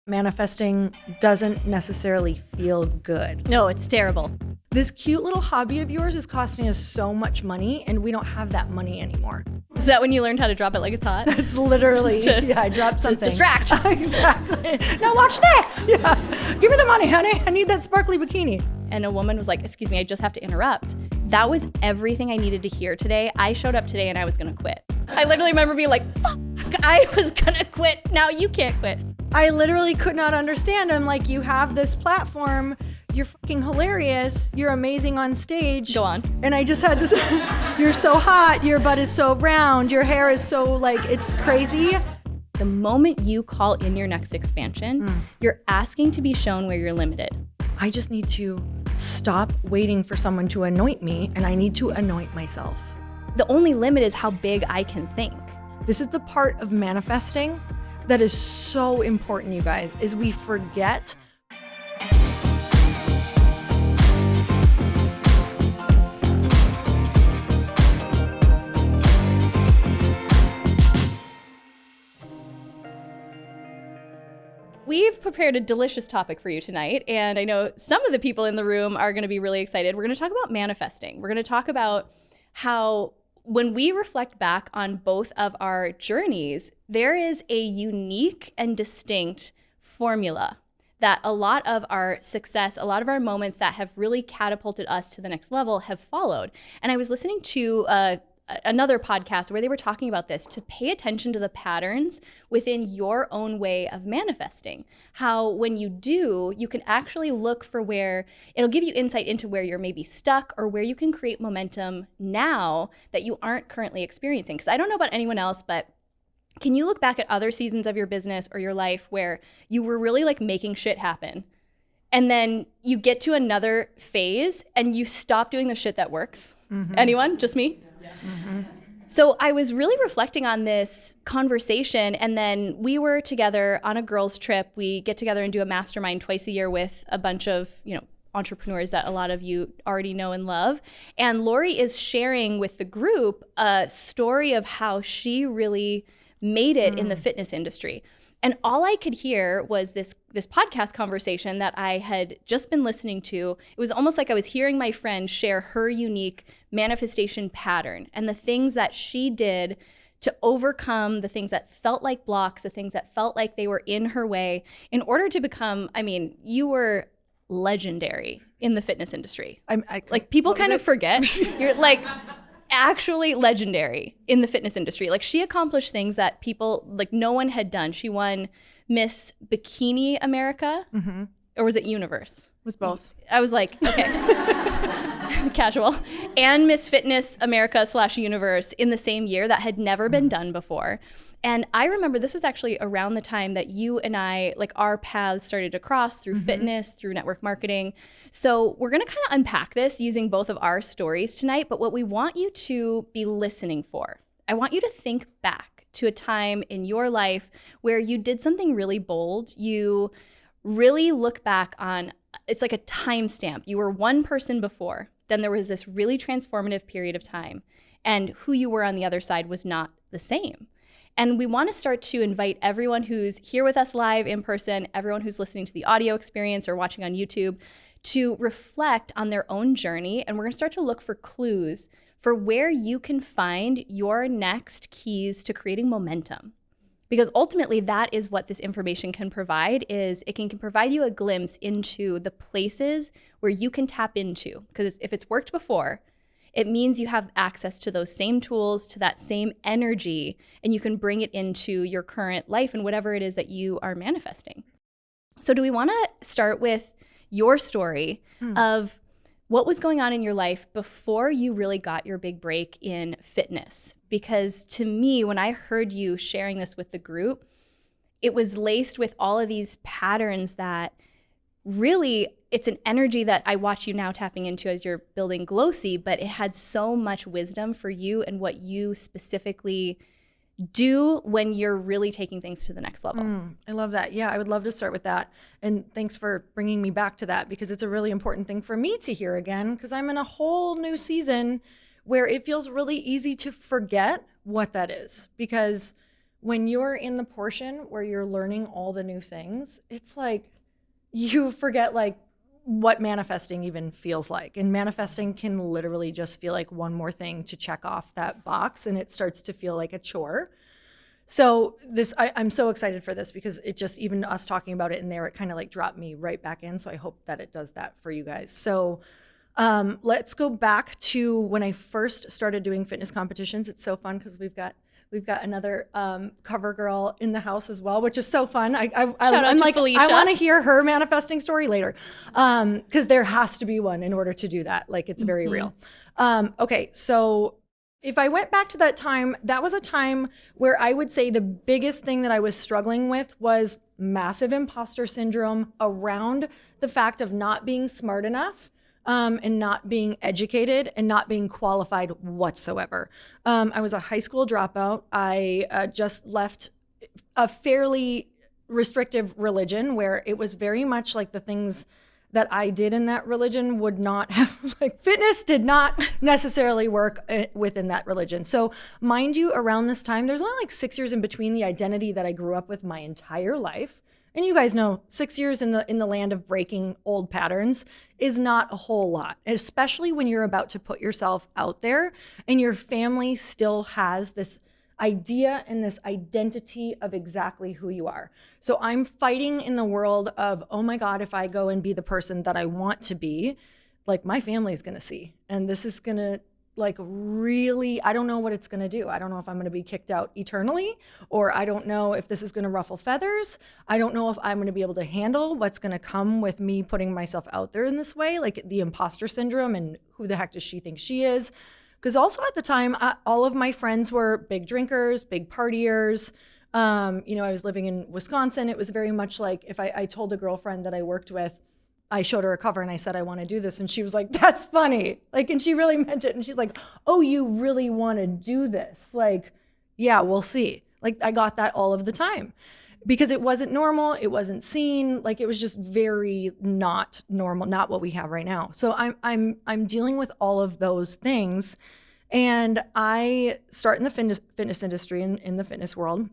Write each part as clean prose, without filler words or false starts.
manifesting doesn't necessarily feel good. No, it's terrible. This cute little hobby of yours is costing us so much money, and we don't have that money anymore. Is that when you learned how to drop it like it's hot? That's literally, I dropped something. Distract. Exactly. Now watch this. Yeah. Give me the money, honey. I need that sparkly bikini. And a woman was like, excuse me, I just have to interrupt. That was everything I needed to hear today. I showed up today and I was gonna quit. I literally remember being like, fuck, I was gonna quit. Now you can't quit. I literally could not understand. I'm like, you have this platform. You're fucking hilarious. You're amazing on stage. Go on. And I just had this, you're so hot. Your butt is so round. Your hair is so like, it's crazy. The moment you call in your next expansion, you're asking to be shown where you're limited. I just need to stop waiting for someone to anoint me, and I need to anoint myself. The only limit is how big I can think. This is the part of manifesting that is so important, you guys, is we forget. We've prepared a delicious topic for you tonight, and I know some of the people in the room are going to be really excited. We're going to talk about manifesting. We're going to talk about how when we reflect back on both of our journeys, there is a unique and distinct formula that a lot of our success, a lot of our moments that have really catapulted us to the next level have followed. And I was listening to another podcast where they were talking about this, to pay attention to the patterns within your own way of manifesting. How when you do, you can actually look for where, it'll give you insight into where you're maybe stuck or where you can create momentum now that you aren't currently experiencing. Because I don't know about anyone else, but can you look back at other seasons of your business or your life where you were really like making shit happen? And then you get to another phase and you stop doing the shit that works? Mm-hmm. Anyone? Just me? Mm-hmm. So I was really reflecting on this conversation, and then we were together on a girls' trip. We get together and do a mastermind twice a year with a bunch of, entrepreneurs that a lot of you already know and love. And Lori is sharing with the group a story of how she really made it in the fitness industry. And all I could hear was this podcast conversation that I had just been listening to. It was almost like I was hearing my friend share her unique manifestation pattern and the things that she did to overcome the things that felt like blocks, the things that felt like they were in her way in order to become, you were legendary in the fitness industry. People kind of forget. You're like actually legendary in the fitness industry. Like, she accomplished things that people, like, no one had done. She won Miss Bikini America, or was it Universe? It was both. I was like, okay. Casual. And Miss Fitness America / Universe in the same year. That had never been done before. And I remember this was actually around the time that you and I, like, our paths started to cross through fitness, through network marketing. So we're going to kind of unpack this using both of our stories tonight. But what we want you to be listening for, I want you to think back to a time in your life where you did something really bold. You really look back on, it's like a timestamp. You were one person before, then there was this really transformative period of time, and who you were on the other side was not the same. And we want to start to invite everyone who's here with us live in person, everyone who's listening to the audio experience or watching on YouTube, to reflect on their own journey. And we're going to start to look for clues for where you can find your next keys to creating momentum. Because ultimately, that is what this information can provide, is it can provide you a glimpse into the places where you can tap into. Because if it's worked before, it means you have access to those same tools, to that same energy, and you can bring it into your current life and whatever it is that you are manifesting. So do we want to start with your story of what was going on in your life before you really got your big break in fitness? Because to me, when I heard you sharing this with the group, it was laced with all of these patterns that really, it's an energy that I watch you now tapping into as you're building Glōci, but it had so much wisdom for you and what you specifically do when you're really taking things to the next level. I love that. Yeah, I would love to start with that. And thanks for bringing me back to that, because it's a really important thing for me to hear again, because I'm in a whole new season where it feels really easy to forget what that is, because when you're in the portion where you're learning all the new things, it's like you forget like what manifesting even feels like. And manifesting can literally just feel like one more thing to check off that box, and it starts to feel like a chore. So I'm so excited for this because it just, even us talking about it in there, it kind of like dropped me right back in. So I hope that it does that for you guys. So let's go back to when I first started doing fitness competitions. It's so fun because we've got another cover girl in the house as well, which is so fun. I'm like, Felicia. I want to hear her manifesting story later, because there has to be one in order to do that. Like, it's very real. Okay, so if I went back to that time, that was a time where I would say the biggest thing that I was struggling with was massive imposter syndrome around the fact of not being smart enough. And not being educated and not being qualified whatsoever. I was a high school dropout. I just left a fairly restrictive religion where it was very much like the things that I did in that religion would not have, like, fitness did not necessarily work within that religion. So mind you, around this time, there's only like 6 years in between the identity that I grew up with my entire life. And you guys know 6 years in the land of breaking old patterns is not a whole lot, especially when you're about to put yourself out there and your family still has this idea and this identity of exactly who you are. So I'm fighting in the world of, oh my God, if I go and be the person that I want to be, like, my family's gonna see. And this is gonna, like, really, I don't know what it's going to do. I don't know if I'm going to be kicked out eternally, or I don't know if this is going to ruffle feathers. I don't know if I'm going to be able to handle what's going to come with me putting myself out there in this way, like the imposter syndrome and who the heck does she think she is? Because also at the time, all of my friends were big drinkers, big partiers. I was living in Wisconsin. It was very much like if I told a girlfriend that I worked with, I showed her a cover and I said, I want to do this. And she was like, that's funny. Like, and she really meant it. And she's like, oh, you really want to do this? Like, yeah, we'll see. Like, I got that all of the time because it wasn't normal. It wasn't seen. Like, it was just very not normal, not what we have right now. So I'm dealing with all of those things. And I start in the fitness industry, in the fitness world.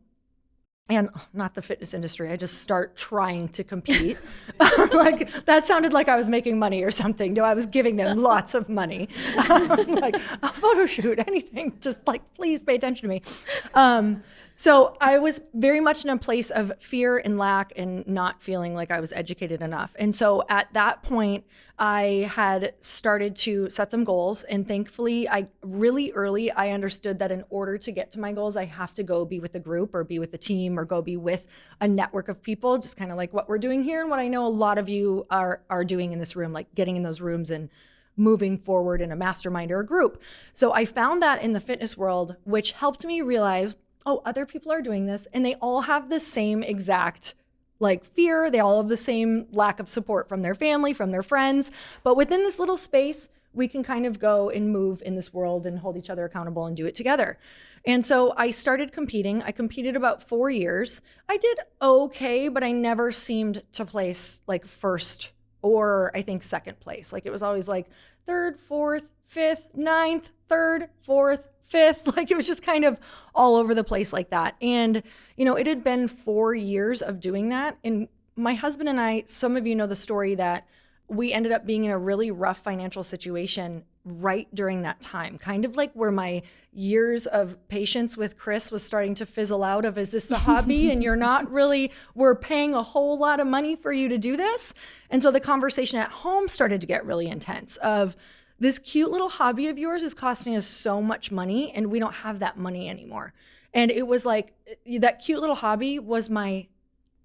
And not the fitness industry. I just start trying to compete. Like, that sounded like I was making money or something. No, I was giving them lots of money. Like, a photo shoot, anything. Just like, please pay attention to me. So I was very much in a place of fear and lack and not feeling like I was educated enough. And so at that point, I had started to set some goals. And thankfully, really early, I understood that in order to get to my goals, I have to go be with a group or be with a team or go be with a network of people, just kind of like what we're doing here and what I know a lot of you are doing in this room, like getting in those rooms and moving forward in a mastermind or a group. So I found that in the fitness world, which helped me realize, oh, other people are doing this and they all have the same exact like fear. They all have the same lack of support from their family, from their friends. But within this little space, we can kind of go and move in this world and hold each other accountable and do it together. And so I started competing. I competed about 4 years. I did okay, but I never seemed to place like first or I think second place. Like, it was always like third, fourth, fifth, ninth, third, fourth, fifth. Like, it was just kind of all over the place like that. And, it had been 4 years of doing that. And my husband and I, some of you know the story that we ended up being in a really rough financial situation right during that time, kind of like where my years of patience with Chris was starting to fizzle out of, is this the hobby? And you're not really, we're paying a whole lot of money for you to do this. And so the conversation at home started to get really intense of, this cute little hobby of yours is costing us so much money and we don't have that money anymore. And it was like, that cute little hobby was my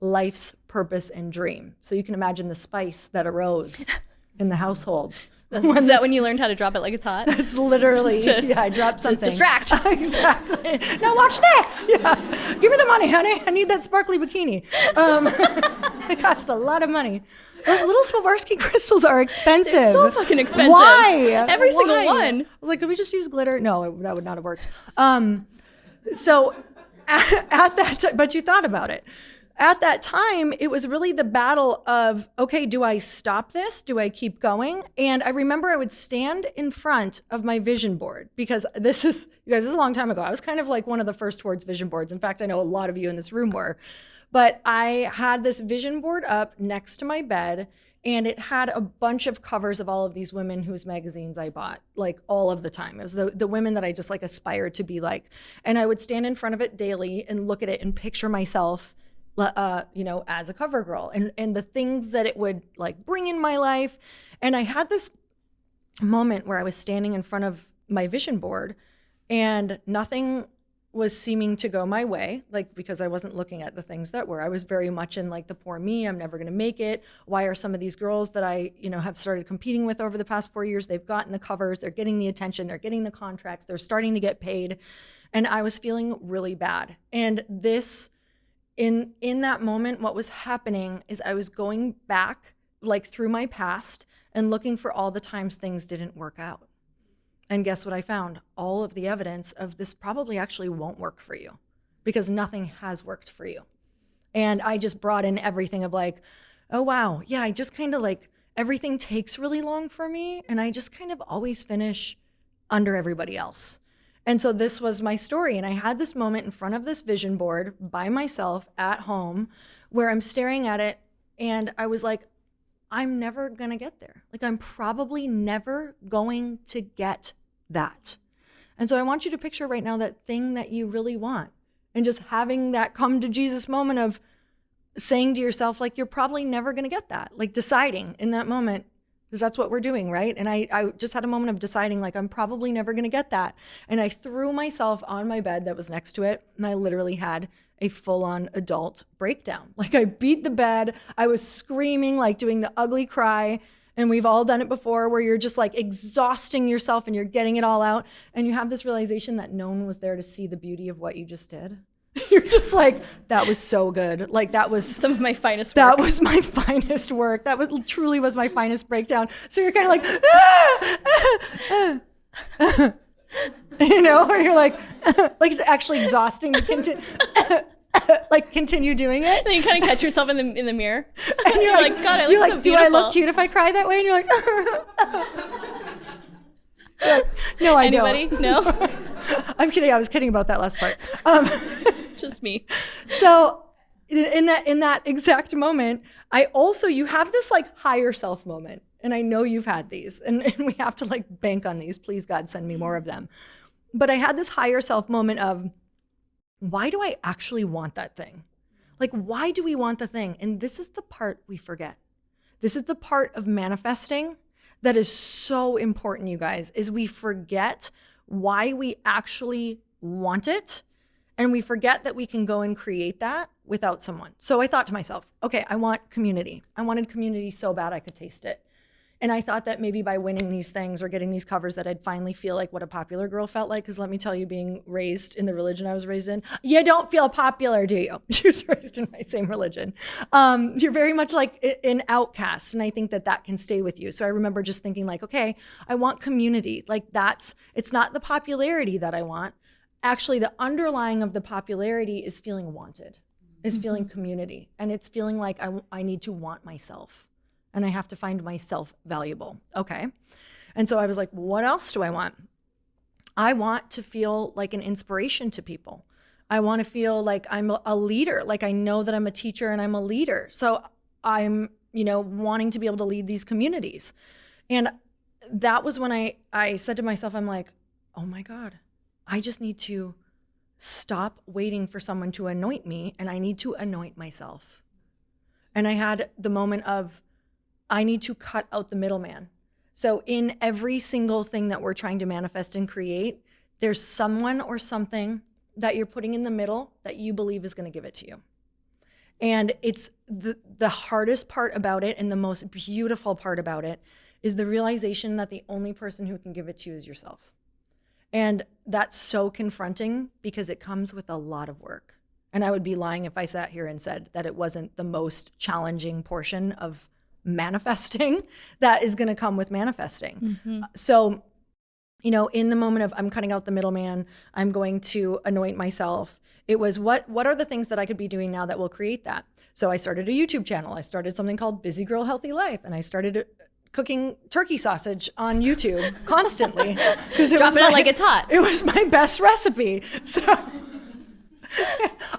life's purpose and dream. So you can imagine the spice that arose in the household. Was that when you learned how to drop it like it's hot? It's literally, I dropped something. Distract. Exactly. Now watch this. Yeah. Give me the money, honey. I need that sparkly bikini. It cost a lot of money. Those little Swarovski crystals are expensive. They're so fucking expensive. Why? Every single one. I was like, could we just use glitter? No, that would not have worked. So at that time, but you thought about it. at that time, it was really the battle of, okay, do I stop this? Do I keep going? And I remember I would stand in front of my vision board, because you guys, this is a long time ago. I was kind of like one of the first towards vision boards. In fact, I know a lot of you in this room were. But I had this vision board up next to my bed, and it had a bunch of covers of all of these women whose magazines I bought, like all of the time. It was the women that I just like aspired to be like. And I would stand in front of it daily and look at it and picture myself, as a cover girl, and the things that it would like bring in my life. And I had this moment where I was standing in front of my vision board and nothing was seeming to go my way, like, because I wasn't looking at the things that were. I was very much in like the poor me, I'm never gonna make it. Why are some of these girls that I, have started competing with over the past 4 years, they've gotten the covers, they're getting the attention, they're getting the contracts, they're starting to get paid. And I was feeling really bad. And this, in that moment, what was happening is I was going back like through my past and looking for all the times things didn't work out. And guess what I found? All of the evidence of this probably actually won't work for you, because nothing has worked for you. And I just brought in everything of like, oh wow, yeah, I just kind of like, everything takes really long for me, and I just kind of always finish under everybody else. And so this was my story. And I had this moment in front of this vision board by myself at home where I'm staring at it, and I was like, I'm never gonna get there. Like, I'm probably never going to get that. And so I want you to picture right now that thing that you really want, and just having that come to Jesus moment of saying to yourself, like, you're probably never gonna get that. Like, deciding in that moment, because that's what we're doing, right? And I just had a moment of deciding, like, I'm probably never gonna get that. And I threw myself on my bed that was next to it, and I literally had a full-on adult breakdown. Like, I beat the bed, I was screaming, like doing the ugly cry, and we've all done it before, where you're just like exhausting yourself and you're getting it all out, and you have this realization that no one was there to see the beauty of what you just did. You're just like, that was so good. Like, that was some of my finest work. That was my finest work. That was truly was my finest breakdown. So you're kind of like, or you're like it's actually exhausting to continue, continue doing it. Then you kind of catch yourself in the mirror, and you're like, God, I look so beautiful. Do I look cute if I cry that way? And you're like, no, I Anybody? don't. No? I'm kidding. I was kidding about that last part. Just me. So in that exact moment, you have this like higher self moment. And I know you've had these, and we have to like bank on these. Please, God, send me more of them. But I had this higher self moment of, why do I actually want that thing? Like, why do we want the thing? And this is the part we forget. This is the part of manifesting that is so important, you guys, is we forget why we actually want it. And we forget that we can go and create that without someone. So I thought to myself, okay, I want community. I wanted community so bad I could taste it. And I thought that maybe by winning these things or getting these covers that I'd finally feel like what a popular girl felt like. Because let me tell you, being raised in the religion I was raised in, you don't feel popular, do you? She was raised in my same religion. You're very much like an outcast. And I think that can stay with you. So I remember just thinking like, okay, I want community. Like, it's not the popularity that I want. Actually, the underlying of the popularity is feeling wanted, is feeling community. And it's feeling like I need to want myself. And I have to find myself valuable. Okay. And so I was like, what else do I want? I want to feel like an inspiration to people. I want to feel like I'm a leader. Like, I know that I'm a teacher and I'm a leader. So I'm, wanting to be able to lead these communities. And that was when I said to myself, I'm like, oh my God, I just need to stop waiting for someone to anoint me, and I need to anoint myself. And I had the moment of, I need to cut out the middleman. So in every single thing that we're trying to manifest and create, there's someone or something that you're putting in the middle that you believe is going to give it to you. And it's the hardest part about it, and the most beautiful part about it, is the realization that the only person who can give it to you is yourself. And that's so confronting, because it comes with a lot of work. And I would be lying if I sat here and said that it wasn't the most challenging portion of manifesting that is going to come with manifesting. So in the moment of I'm cutting out the middleman, I'm going to anoint myself. It was what are the things that I could be doing now that will create that? So I started a YouTube channel. I started something called Busy Girl Healthy Life, and I started cooking turkey sausage on YouTube constantly. Dropping it like it's hot. It was my best recipe. So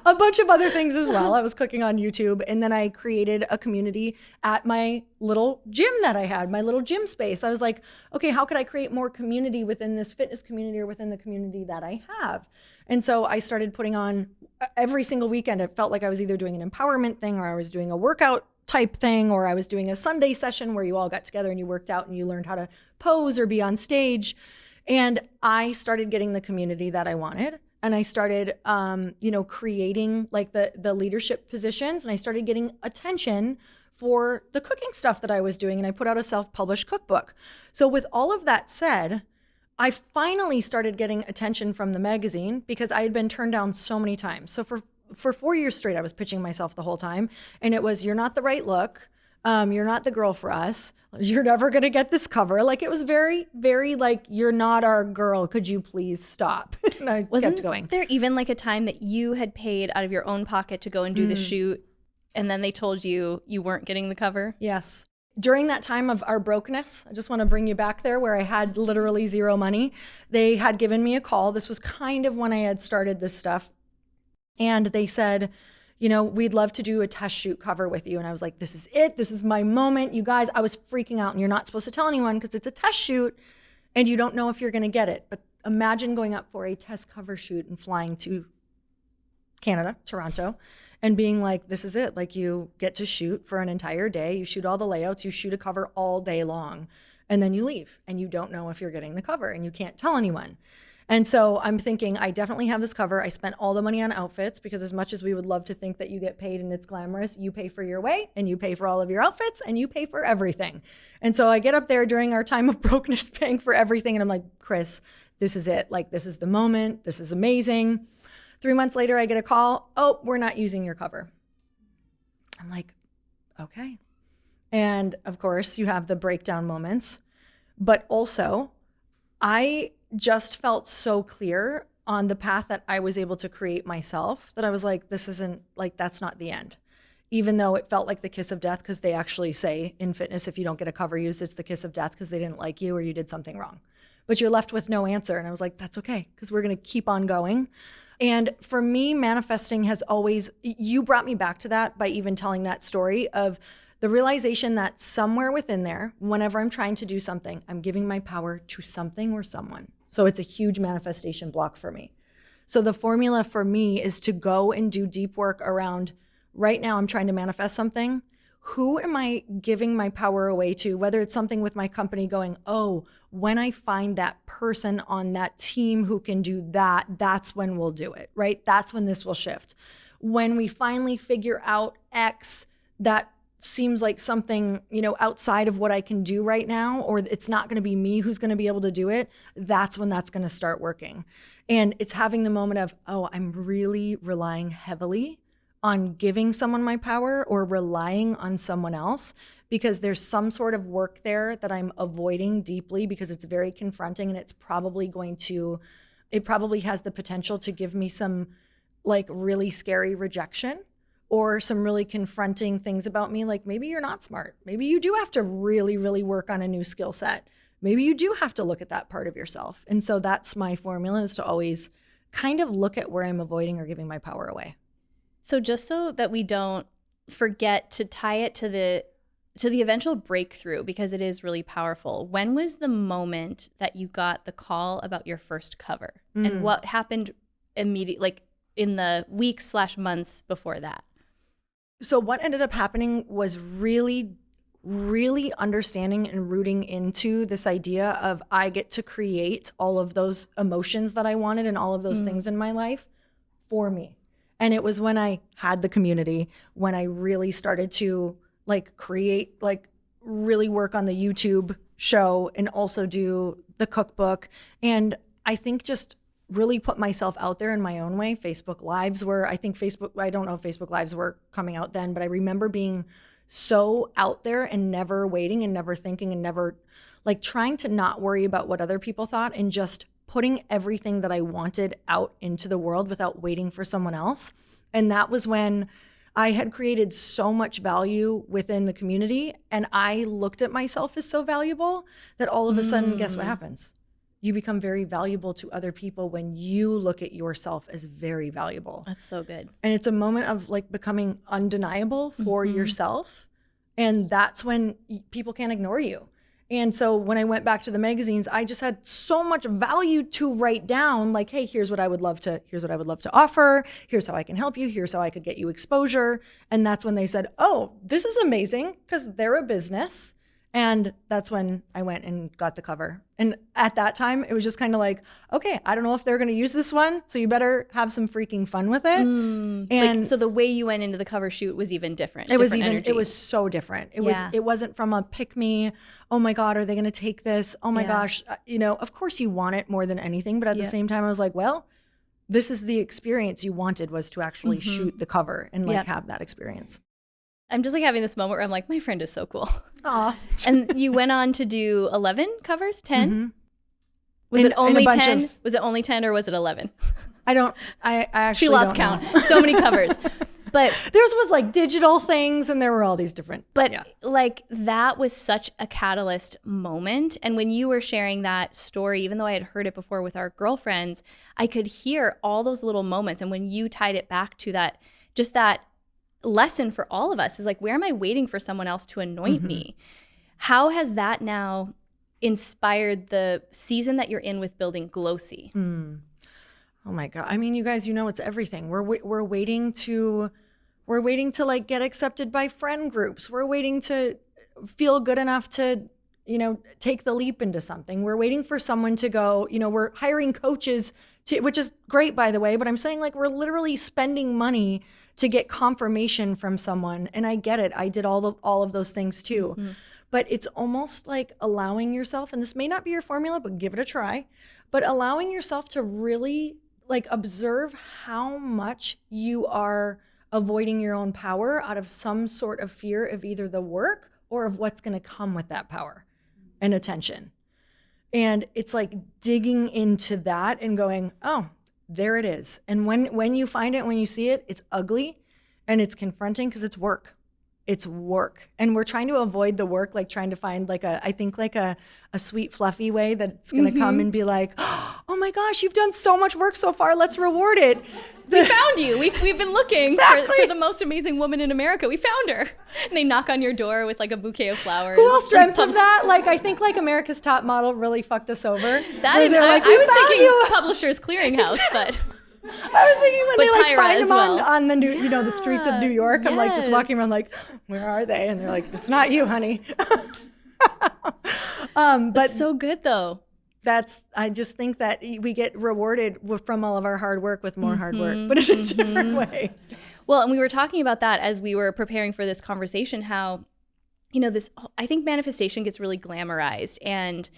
a bunch of other things as well. I was cooking on YouTube, and then I created a community at my little gym that I had, my little gym space. I was like, okay, how could I create more community within this fitness community or within the community that I have? And so I started putting on every single weekend. It felt like I was either doing an empowerment thing, or I was doing a workout type thing, or I was doing a Sunday session where you all got together and you worked out and you learned how to pose or be on stage. And I started getting the community that I wanted. And I started, creating like the leadership positions, and I started getting attention for the cooking stuff that I was doing. And I put out a self-published cookbook. So with all of that said, I finally started getting attention from the magazine because I had been turned down so many times. So for 4 years straight, I was pitching myself the whole time. And it was, you're not the right look. You're not the girl for us. You're never going to get this cover. Like, it was very, very like, you're not our girl. Could you please stop? And I kept going. Wasn't there even like a time that you had paid out of your own pocket to go and do the shoot, and then they told you you weren't getting the cover? Yes. During that time of our brokenness, I just want to bring you back there where I had literally zero money. They had given me a call. This was kind of when I had started this stuff. And they said, we'd love to do a test shoot cover with you. And I was like, this is it. This is my moment. You guys, I was freaking out, and you're not supposed to tell anyone because it's a test shoot and you don't know if you're going to get it. But imagine going up for a test cover shoot and flying to Canada, Toronto, and being like, this is it. Like, you get to shoot for an entire day. You shoot all the layouts. You shoot a cover all day long, and then you leave and you don't know if you're getting the cover and you can't tell anyone. And so I'm thinking, I definitely have this cover. I spent all the money on outfits because as much as we would love to think that you get paid and it's glamorous, you pay for your way and you pay for all of your outfits and you pay for everything. And so I get up there during our time of brokenness paying for everything. And I'm like, Chris, this is it. Like, this is the moment. This is amazing. 3 months later, I get a call. Oh, we're not using your cover. I'm like, okay. And of course, you have the breakdown moments. But also, I just felt so clear on the path that I was able to create myself that I was like, this isn't like, that's not the end. Even though it felt like the kiss of death, because they actually say in fitness, if you don't get a cover used, it's the kiss of death because they didn't like you or you did something wrong. But you're left with no answer. And I was like, that's okay, because we're going to keep on going. And for me, manifesting has always, you brought me back to that by even telling that story of the realization that somewhere within there, whenever I'm trying to do something, I'm giving my power to something or someone. So it's a huge manifestation block for me. So the formula for me is to go and do deep work around, right now I'm trying to manifest something. Who am I giving my power away to? Whether it's something with my company going, oh, when I find that person on that team who can do that, that's when we'll do it, right? That's when this will shift. When we finally figure out X, that seems like something, outside of what I can do right now, or it's not going to be me who's going to be able to do it, that's when that's going to start working. And it's having the moment of, oh, I'm really relying heavily on giving someone my power or relying on someone else because there's some sort of work there that I'm avoiding deeply because it's very confronting and it probably has the potential to give me some like really scary rejection or some really confronting things about me, like maybe you're not smart. Maybe you do have to really, really work on a new skill set. Maybe you do have to look at that part of yourself. And so that's my formula, is to always kind of look at where I'm avoiding or giving my power away. So just so that we don't forget to tie it to the eventual breakthrough, because it is really powerful. When was the moment that you got the call about your first cover? And what happened immediately, like in the weeks/months before that? So what ended up happening was really, really understanding and rooting into this idea of I get to create all of those emotions that I wanted and all of those things in my life for me. And it was when I had the community, when I really started to like create, like really work on the YouTube show and also do the cookbook. And I think just really put myself out there in my own way. Facebook Lives were, I don't know if Facebook Lives were coming out then, but I remember being so out there and never waiting and never thinking and never like trying to not worry about what other people thought and just putting everything that I wanted out into the world without waiting for someone else. And that was when I had created so much value within the community, and I looked at myself as so valuable that all of a sudden, guess what happens? You become very valuable to other people when you look at yourself as very valuable. That's so good. And it's a moment of like becoming undeniable for yourself. And that's when people can't ignore you. And so when I went back to the magazines, I just had so much value to write down, like, hey, here's what I would love to offer. Here's how I can help you. Here's how I could get you exposure. And that's when they said, oh, this is amazing, because they're a business. And that's when I went and got the cover. And at that time, it was just kind of like, okay, I don't know if they're going to use this one, so you better have some freaking fun with it. And like, so the way you went into the cover shoot was even different. It was so different. It wasn't from a pick me, oh my God, are they going to take this? Oh my gosh, of course you want it more than anything. But at the same time, I was like, well, this is the experience you wanted, was to actually shoot the cover and like have that experience. I'm just like having this moment where I'm like, my friend is so cool. Aw. And you went on to do 11 covers, 10? Was it only 10? Was it only 10 or was it 11? I actually She lost count. So many covers. But theirs was like digital things, and there were all these different. But like, that was such a catalyst moment. And when you were sharing that story, even though I had heard it before with our girlfriends, I could hear all those little moments. And when you tied it back to that, just that lesson for all of us is like, where am I waiting for someone else to anoint me? How has that now inspired the season that you're in with building Glōci? Oh my God. I mean, you guys, it's everything. We're waiting to like get accepted by friend groups. We're waiting to feel good enough to, take the leap into something. We're waiting for someone to go, we're hiring coaches which is great, by the way, but I'm saying like we're literally spending money to get confirmation from someone. And I get it. I did all of those things too. But it's almost like allowing yourself, and this may not be your formula, but give it a try, but allowing yourself to really like observe how much you are avoiding your own power out of some sort of fear of either the work or of what's going to come with that power and attention. And it's like digging into that and going, oh, there it is. And when you find it, when you see it, it's ugly and it's confronting because it's work. It's work. And we're trying to avoid the work, like trying to find like a sweet, fluffy way that's going to come and be like, oh my gosh, you've done so much work so far. Let's reward it. We found you. We've been looking Exactly. for the most amazing woman in America. We found her. And they knock on your door with like a bouquet of flowers. Who else dreamt of that? Like, I think like America's Top Model really fucked us over. That Where is, they're like, I "We was found thinking you." Publishers Clearinghouse, but I was thinking when But they like Tyra find as them well. on the new, the streets of New York. I'm like just Yes. walking around like, where are they? And they're like, it's not you, honey. But so good though. I just think that we get rewarded from all of our hard work with more hard work, but in a different way. Well, and we were talking about that as we were preparing for this conversation, how, I think manifestation gets really glamorized and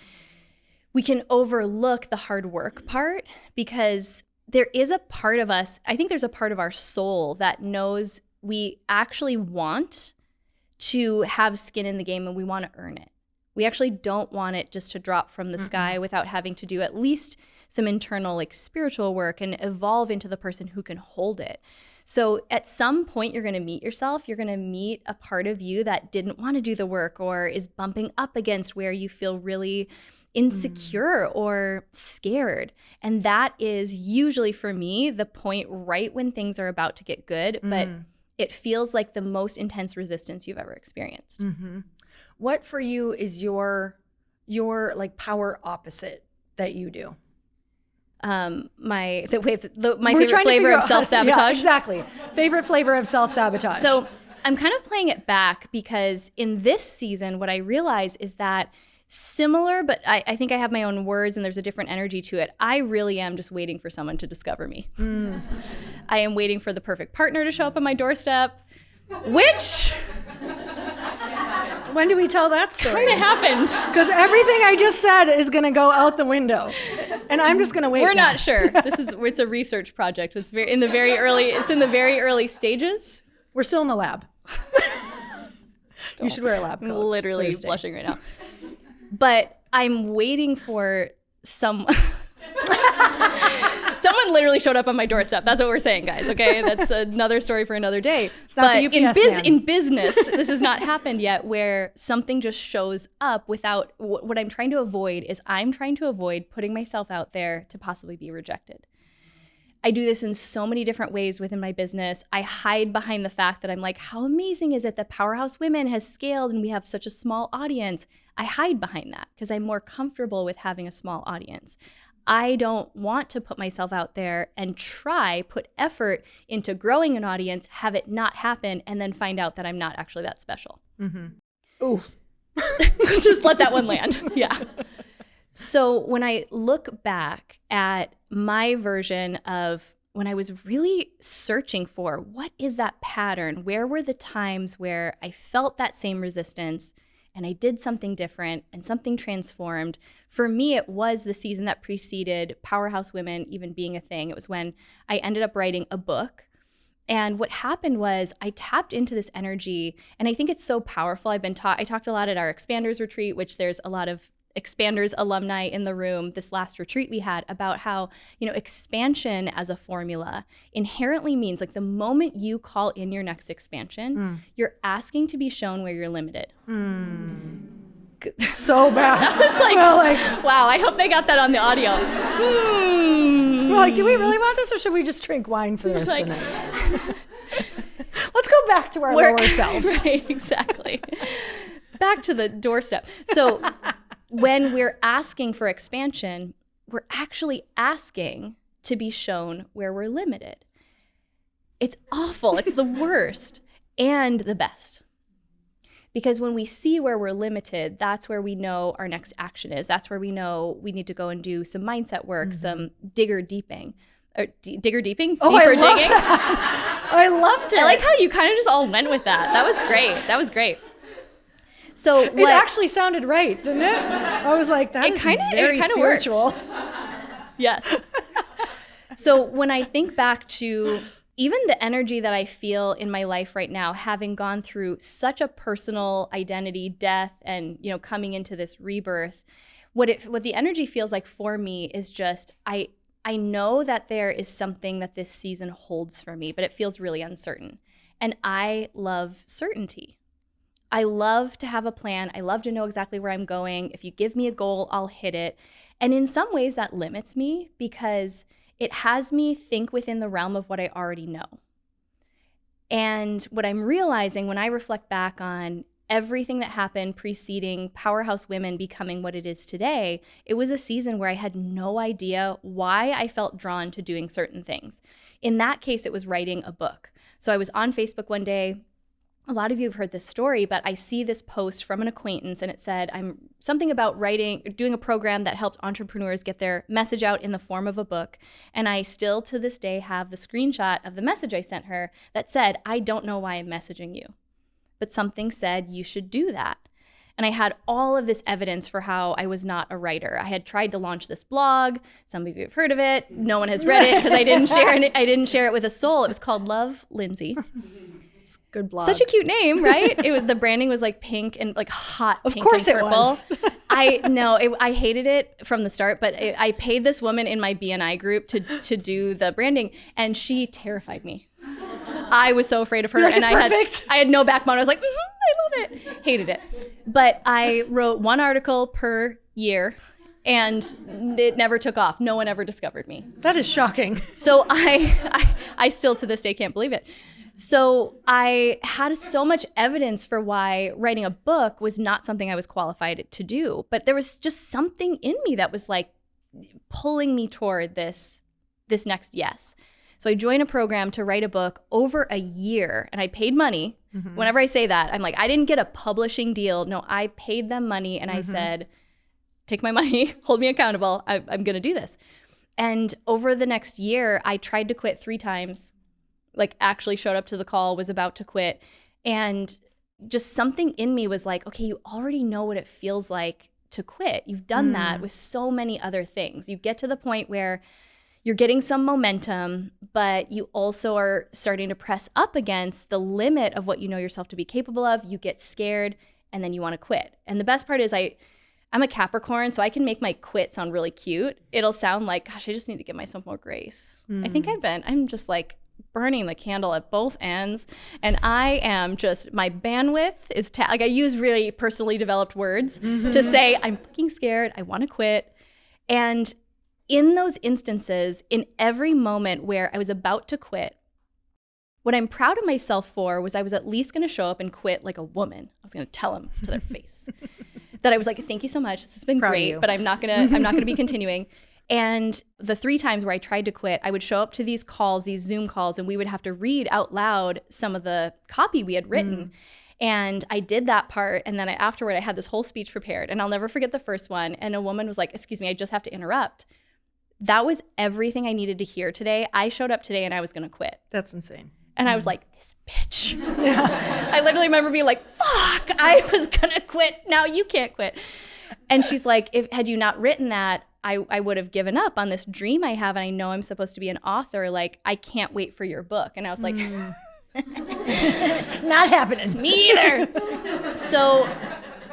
we can overlook the hard work part because there is a part of us, I think there's a part of our soul that knows we actually want to have skin in the game and we want to earn it. We actually don't want it just to drop from the sky without having to do at least some internal like spiritual work and evolve into the person who can hold it. So at some point you're going to meet yourself. You're going to meet a part of you that didn't want to do the work or is bumping up against where you feel really insecure or scared. And that is usually for me the point right when things are about to get good, but it feels like the most intense resistance you've ever experienced. What for you is your like power opposite that you do? My favorite flavor of self-sabotage. Yeah, exactly. Favorite flavor of self-sabotage. So I'm kind of playing it back because in this season, what I realize is that similar, but I think I have my own words and there's a different energy to it. I really am just waiting for someone to discover me. I am waiting for the perfect partner to show up on my doorstep, which when do we tell that story? kind of happened. Because everything I just said is going to go out the window, and I'm just going to wait. We're now. not sure. It's a research project. It's in the very early stages. We're still in the lab. You should wear a lab coat. I'm literally Thursday. blushing right now. But I'm waiting for someone literally showed up on my doorstep. That's what we're saying, guys. Okay, that's another story for another day. It's not the UPS man. In business, this has not happened yet, where something just shows up without. What I'm trying to avoid is putting myself out there to possibly be rejected. I do this in so many different ways within my business. I hide behind the fact that I'm like, how amazing is it that Powerhouse Women has scaled and we have such a small audience? I hide behind that because I'm more comfortable with having a small audience. I don't want to put myself out there and put effort into growing an audience, have it not happen, and then find out that I'm not actually that special. Mm-hmm. Ooh. Just let that one land. Yeah. So when I look back at my version of when I was really searching for what is that pattern, where were the times where I felt that same resistance and I did something different and something transformed. For me, it was the season that preceded Powerhouse Women even being a thing. It was when I ended up writing a book. And what happened was I tapped into this energy, and I think it's so powerful. I talked a lot at our Expanders retreat, which there's a lot of Expanders alumni in the room this last retreat we had, about how, expansion as a formula inherently means, like, the moment you call in your next expansion, you're asking to be shown where you're limited. So bad. That was like, wow, I hope they got that on the audio. We're like, do we really want this, or should we just drink wine for the rest of the night? Let's go back to our lower selves. Right, exactly. Back to the doorstep. So when we're asking for expansion, we're actually asking to be shown where we're limited. It's awful. It's the worst and the best. Because when we see where we're limited, that's where we know our next action is. That's where we know we need to go and do some mindset work, some digger deeping. Or digger deeping? Oh, Deeper I love digging? That. I loved it. I like how you kind of just all went with that. That was great. So it actually sounded right, didn't it? I was like, that is very spiritual. Yes. So when I think back to even the energy that I feel in my life right now, having gone through such a personal identity death and, coming into this rebirth, what the energy feels like for me is just, I know that there is something that this season holds for me, but it feels really uncertain. And I love certainty. I love to have a plan. I love to know exactly where I'm going. If you give me a goal, I'll hit it. And in some ways that limits me because it has me think within the realm of what I already know. And what I'm realizing when I reflect back on everything that happened preceding Powerhouse Women becoming what it is today, it was a season where I had no idea why I felt drawn to doing certain things. In that case, it was writing a book. So I was on Facebook one day. A lot of you have heard this story, but I see this post from an acquaintance, and it said, I'm something about doing a program that helped entrepreneurs get their message out in the form of a book. And I still to this day have the screenshot of the message I sent her that said, I don't know why I'm messaging you, but something said you should do that. And I had all of this evidence for how I was not a writer. I had tried to launch this blog. Some of you have heard of it. No one has read it because I didn't share it with a soul. It was called Love Lindsey. Good blog. Such a cute name, right? The branding was like pink and like hot pink and purple. Of course it was. I hated it from the start, but I paid this woman in my BNI group to do the branding, and she terrified me. I was so afraid of her, and I had no backbone. I was like, I love it. Hated it. But I wrote one article per year, and it never took off. No one ever discovered me. That is shocking. So I still to this day can't believe it. So I had so much evidence for why writing a book was not something I was qualified to do. But there was just something in me that was like pulling me toward this next yes. So I joined a program to write a book over a year, and I paid money. Mm-hmm. Whenever I say that, I'm like, I didn't get a publishing deal. No, I paid them money, and I said, take my money, hold me accountable. I'm going to do this. And over the next year, I tried to quit 3 times. Like actually showed up to the call, was about to quit. And just something in me was like, okay, you already know what it feels like to quit. You've done that with so many other things. You get to the point where you're getting some momentum, but you also are starting to press up against the limit of what you know yourself to be capable of. You get scared, and then you want to quit. And the best part is I I'm a Capricorn, so I can make my quit sound really cute. It'll sound like, gosh, I just need to give myself more grace. I think I'm just like burning the candle at both ends. And I am just, my bandwidth is, like I use really personally developed words to say, I'm fucking scared. I want to quit. And in those instances, in every moment where I was about to quit, what I'm proud of myself for was I was at least going to show up and quit like a woman. I was going to tell them to their face that I was like, thank you so much. This has been great, but I'm not going to be continuing. And the 3 times where I tried to quit, I would show up to these calls, these Zoom calls, and we would have to read out loud some of the copy we had written. And I did that part. And then afterward, I had this whole speech prepared. And I'll never forget the first one. And a woman was like, excuse me, I just have to interrupt. That was everything I needed to hear today. I showed up today and I was going to quit. That's insane. And I was like, this bitch. I literally remember being like, fuck, I was going to quit. Now you can't quit. And she's like, had you not written that, I would have given up on this dream I have. And I know I'm supposed to be an author. Like, I can't wait for your book. And I was like, not happening. Me either. So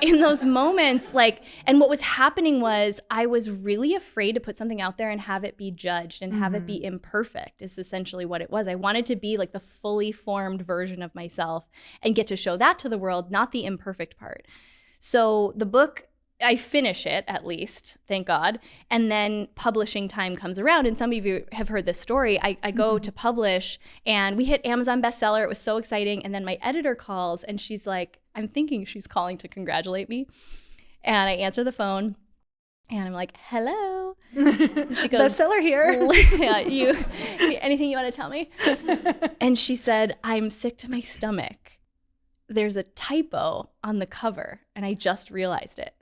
in those moments, like, and what was happening was I was really afraid to put something out there and have it be judged and have it be imperfect is essentially what it was. I wanted to be like the fully formed version of myself and get to show that to the world, not the imperfect part. So the book, I finish it at least, thank God. And then publishing time comes around. And some of you have heard this story. I go to publish and we hit Amazon bestseller. It was so exciting. And then my editor calls and she's like, I'm thinking she's calling to congratulate me. And I answer the phone and I'm like, hello. And she goes, bestseller here. Yeah, anything you want to tell me? And she said, I'm sick to my stomach. There's a typo on the cover and I just realized it.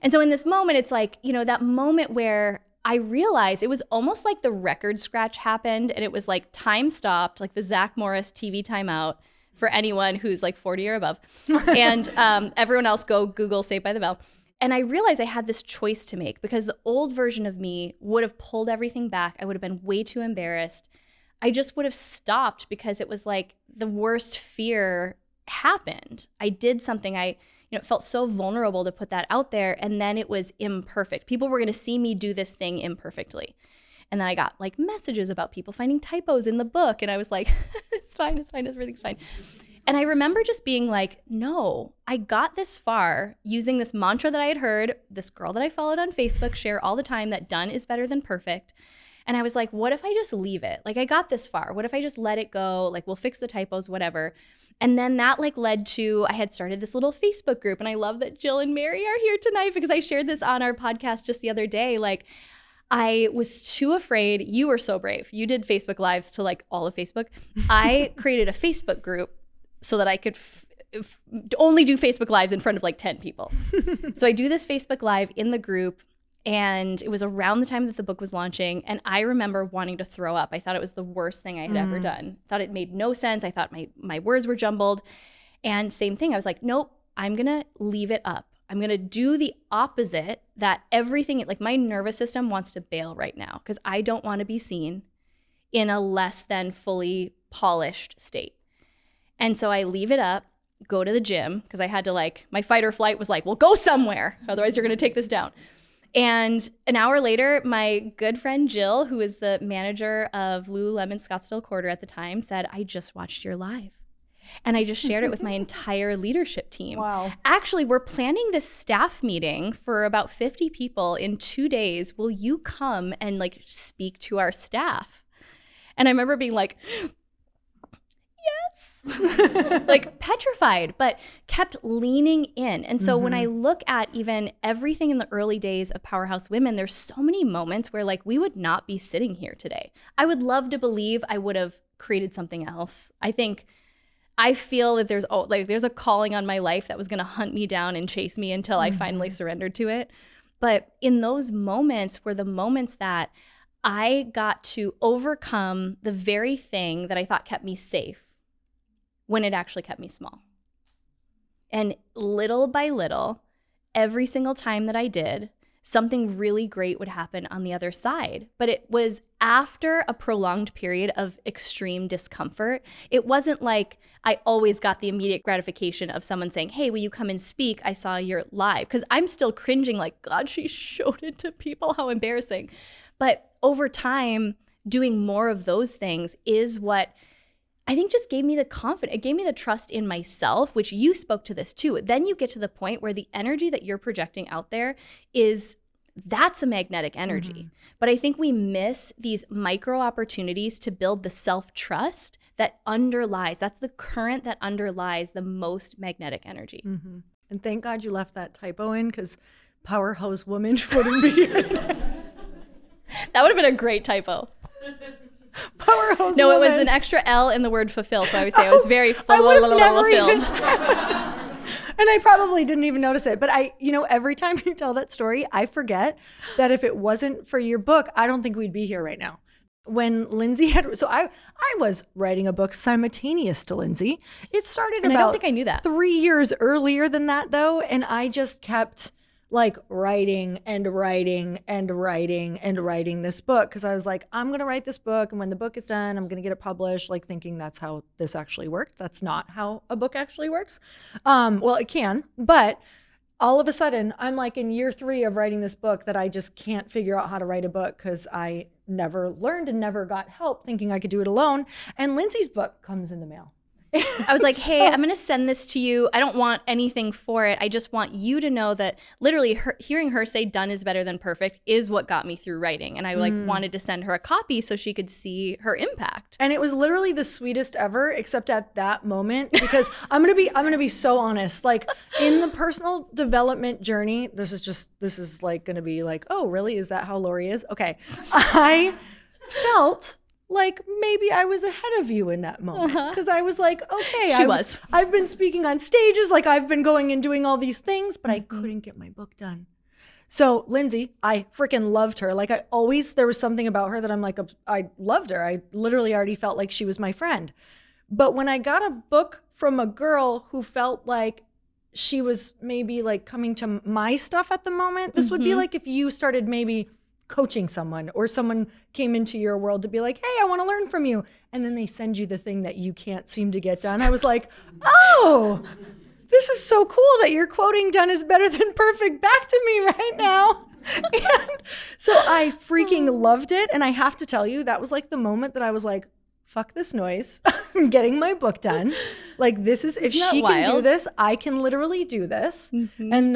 And so in this moment, it's like, that moment where I realized it was almost like the record scratch happened and it was like time stopped, like the Zach Morris TV timeout for anyone who's like 40 or above. And everyone else go Google Saved by the Bell. And I realized I had this choice to make because the old version of me would have pulled everything back. I would have been way too embarrassed. I just would have stopped because it was like the worst fear happened. I did something it felt so vulnerable to put that out there. And then it was imperfect. People were going to see me do this thing imperfectly. And then I got like messages about people finding typos in the book. And I was like, it's fine, everything's fine. And I remember just being like, no, I got this far using this mantra that I had heard, this girl that I followed on Facebook share all the time, that done is better than perfect. And I was like, what if I just leave it? Like, I got this far. What if I just let it go? Like, we'll fix the typos, whatever. And then that like led to, I had started this little Facebook group. And I love that Jill and Mary are here tonight because I shared this on our podcast just the other day. Like, I was too afraid. You were so brave. You did Facebook Lives to like all of Facebook. I created a Facebook group so that I could only do Facebook Lives in front of like 10 people. So I do this Facebook Live in the group. And it was around the time that the book was launching. And I remember wanting to throw up. I thought it was the worst thing I had ever done. Thought it made no sense. I thought my words were jumbled. And same thing. I was like, nope, I'm going to leave it up. I'm going to do the opposite, that everything, like my nervous system wants to bail right now because I don't want to be seen in a less than fully polished state. And so I leave it up, go to the gym because I had to like, my fight or flight was like, well, go somewhere. Otherwise you're going to take this down. And an hour later, my good friend Jill, who is the manager of Lululemon Scottsdale Quarter at the time, said, I just watched your live. And I just shared it with my entire leadership team. Wow. Actually, we're planning this staff meeting for about 50 people in 2 days. Will you come and like speak to our staff? And I remember being like, yes. Like petrified, but kept leaning in. And so when I look at even everything in the early days of Powerhouse Women, there's so many moments where like we would not be sitting here today. I would love to believe I would have created something else. I feel that there's a calling on my life that was going to hunt me down and chase me until I finally surrendered to it. But in those moments were the moments that I got to overcome the very thing that I thought kept me safe when it actually kept me small. And little by little, every single time that I did, something really great would happen on the other side. But it was after a prolonged period of extreme discomfort. It wasn't like I always got the immediate gratification of someone saying, hey, will you come and speak? I saw your live. Because I'm still cringing like, God, she showed it to people. How embarrassing. But over time, doing more of those things is what I think just gave me the confidence. It gave me the trust in myself, which you spoke to this too. Then you get to the point where the energy that you're projecting out there that's a magnetic energy. Mm-hmm. But I think we miss these micro opportunities to build the self-trust that underlies, that's the current that underlies the most magnetic energy. Mm-hmm. And thank God you left that typo in, because Powerhouse woman wouldn't be here. That would have been a great typo. Powerhouse No, woman. It was an extra L in the word fulfill, so I would say I was very fulfilled. And I probably didn't even notice it. But every time you tell that story, I forget that if it wasn't for your book, I don't think we'd be here right now. When Lindsey I was writing a book simultaneous to Lindsey. It started and about I don't think I knew that. 3 years earlier than that, though. And I just kept like writing and writing and writing and writing this book, because I was like, I'm going to write this book, and when the book is done, I'm going to get it published, like thinking that's how this actually worked. That's not how a book actually works. Well, it can, but all of a sudden I'm like in year 3 of writing this book that I just can't figure out how to write a book, because I never learned and never got help, thinking I could do it alone. And Lindsey's book comes in the mail. I was like, hey, I'm going to send this to you. I don't want anything for it. I just want you to know that literally hearing her say done is better than perfect is what got me through writing. And I wanted to send her a copy so she could see her impact. And it was literally the sweetest ever, except at that moment, because I'm going to be so honest. Like in the personal development journey, this is like going to be like, oh, really? Is that how Lori is? Okay. I felt like maybe I was ahead of you in that moment, because I was like, okay, I've been speaking on stages, like I've been going and doing all these things, but I couldn't get my book done. So Lindsey, I freaking loved her. Like there was something about her that I'm like, I loved her. I literally already felt like she was my friend. But when I got a book from a girl who felt like she was maybe like coming to my stuff at the moment, this would be like if you started maybe coaching someone, or someone came into your world to be like, hey, I want to learn from you. And then they send you the thing that you can't seem to get done. I was like, oh, this is so cool that you're quoting done is better than perfect back to me right now. And so I freaking loved it. And I have to tell you, that was like the moment that I was like, fuck this noise. I'm getting my book done. Like if she can do this, I can literally do this. Mm-hmm. And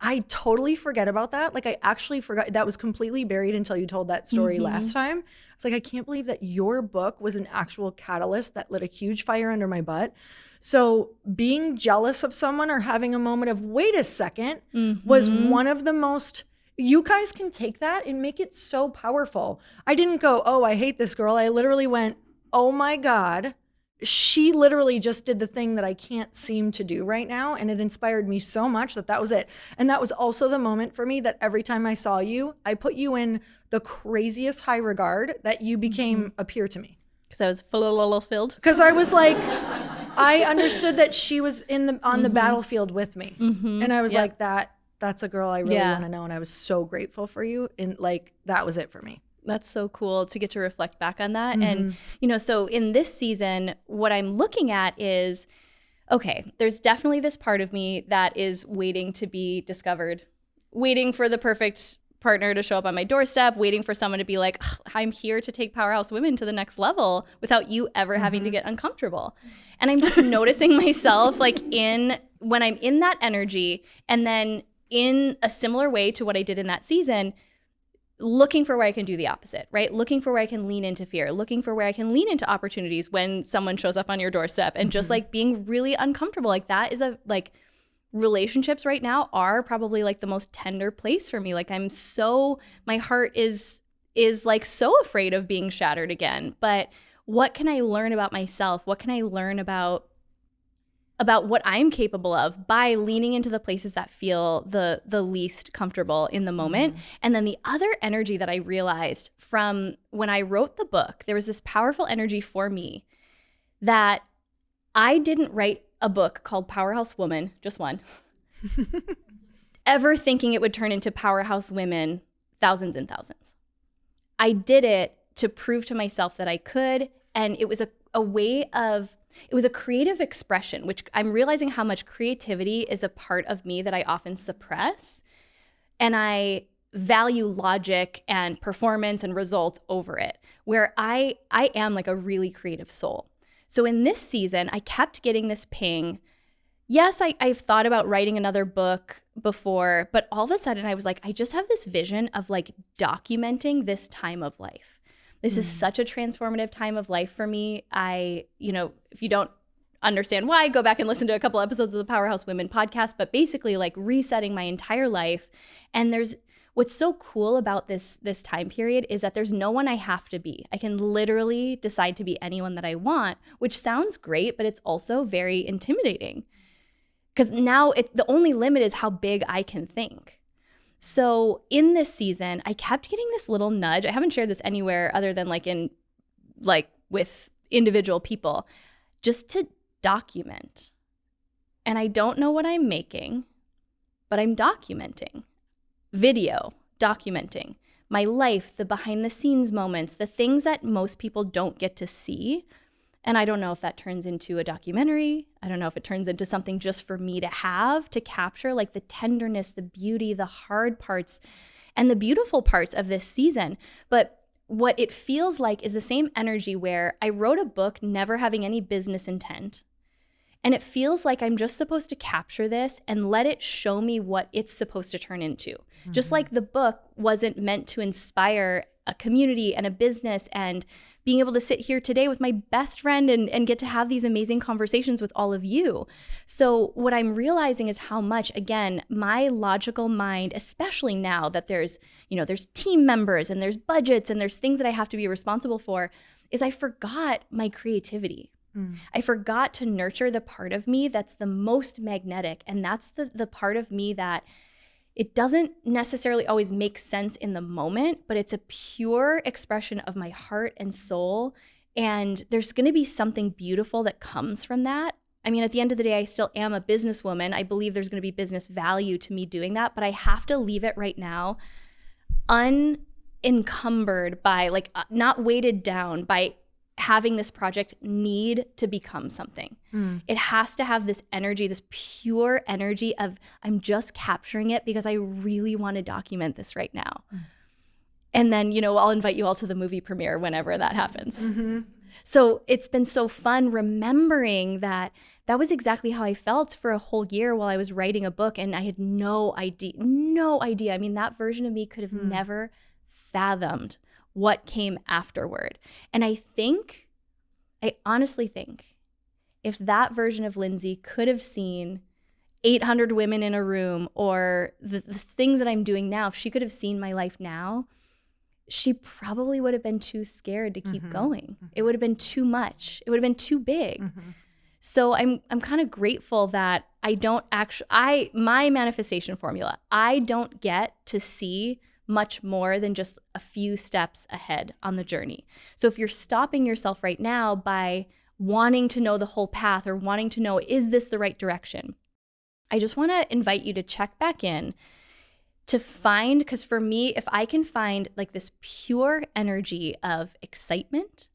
I totally forget about that. Like I actually forgot. That was completely buried until you told that story last time. It's like, I can't believe that your book was an actual catalyst that lit a huge fire under my butt. So being jealous of someone or having a moment of, wait a second, was one of the most, you guys can take that and make it so powerful. I didn't go, oh, I hate this girl. I literally went, oh my God. She literally just did the thing that I can't seem to do right now. And it inspired me so much that was it. And that was also the moment for me that every time I saw you, I put you in the craziest high regard that you became a peer to me. Because I was fulfilled. Because I was like, I understood that she was on the battlefield with me. And I was like, that's a girl I really want to know. And I was so grateful for you. And like, that was it for me. That's so cool to get to reflect back on that. And, so in this season, what I'm looking at is, okay, there's definitely this part of me that is waiting to be discovered, waiting for the perfect partner to show up on my doorstep, waiting for someone to be like, I'm here to take Powerhouse Women to the next level without you ever having to get uncomfortable. And I'm just noticing myself like when I'm in that energy, and then in a similar way to what I did in that season, looking for where I can do the opposite, right? Looking for where I can lean into fear, looking for where I can lean into opportunities when someone shows up on your doorstep, and just like being really uncomfortable. Like that is relationships right now are probably like the most tender place for me. Like my heart is like so afraid of being shattered again. But what can I learn about myself? What can I learn about what I'm capable of by leaning into the places that feel the least comfortable in the moment? And then the other energy that I realized from when I wrote the book, there was this powerful energy for me that I didn't write a book called Powerhouse Woman, just one. ever thinking it would turn into Powerhouse Women, thousands and thousands. I did it to prove to myself that I could, and it was a way of, it was a creative expression, which I'm realizing how much creativity is a part of me that I often suppress, and I value logic and performance and results over it, where I am like a really creative soul. So in this season, I kept getting this ping. Yes, I've thought about writing another book before, but all of a sudden I was like, I just have this vision of like documenting this time of life. This is such a transformative time of life for me. If you don't understand why, go back and listen to a couple episodes of the Powerhouse Women podcast, but basically like resetting my entire life. And what's so cool about this time period is that there's no one I have to be. I can literally decide to be anyone that I want, which sounds great, but it's also very intimidating. Because now the only limit is how big I can think. So in this season, I kept getting this little nudge. I haven't shared this anywhere other than with individual people, just to document. And I don't know what I'm making, but I'm documenting. Video, documenting my life, the behind the scenes moments, the things that most people don't get to see. And I don't know if that turns into a documentary. I don't know if it turns into something just for me to have, to capture like the tenderness, the beauty, the hard parts, and the beautiful parts of this season. But what it feels like is the same energy where I wrote a book never having any business intent. And it feels like I'm just supposed to capture this and let it show me what it's supposed to turn into. Mm-hmm. Just like the book wasn't meant to inspire a community and a business and being able to sit here today with my best friend and get to have these amazing conversations with all of you. So what I'm realizing is how much, again, my logical mind, especially now that there's team members and there's budgets and there's things that I have to be responsible for, is I forgot my creativity. I forgot to nurture the part of me that's the most magnetic. And that's the part of me that it doesn't necessarily always make sense in the moment, but it's a pure expression of my heart and soul. And there's going to be something beautiful that comes from that. I mean, at the end of the day, I still am a businesswoman. I believe there's going to be business value to me doing that, but I have to leave it right now unencumbered by, not weighted down by having this project need to become something. It has to have this energy, this pure energy of I'm just capturing it because I really want to document this right now. And then, I'll invite you all to the movie premiere whenever that happens. Mm-hmm. So it's been so fun remembering that was exactly how I felt for a whole year while I was writing a book, and I had no idea. I mean, that version of me could have never fathomed what came afterward. And I honestly think, if that version of Lindsey could have seen 800 women in a room or the things that I'm doing now, if she could have seen my life now, she probably would have been too scared to keep going. It would have been too much. It would have been too big. So I'm kind of grateful that my manifestation formula, I don't get to see much more than just a few steps ahead on the journey. So if you're stopping yourself right now by wanting to know the whole path or wanting to know, is this the right direction? I just want to invite you to check back in to find, because for me, if I can find like this pure energy of excitement,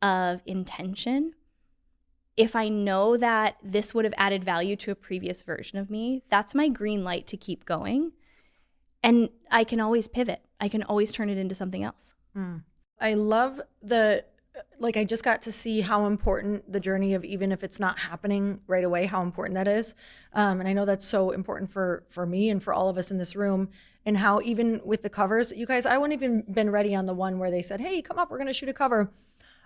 of intention, if I know that this would have added value to a previous version of me, that's my green light to keep going. And I can always pivot. I can always turn it into something else. I love I just got to see how important the journey of, even if it's not happening right away, how important that is. And I know that's so important for me and for all of us in this room, and how even with the covers, you guys, I wouldn't even been ready on the one where they said, hey, come up, we're going to shoot a cover.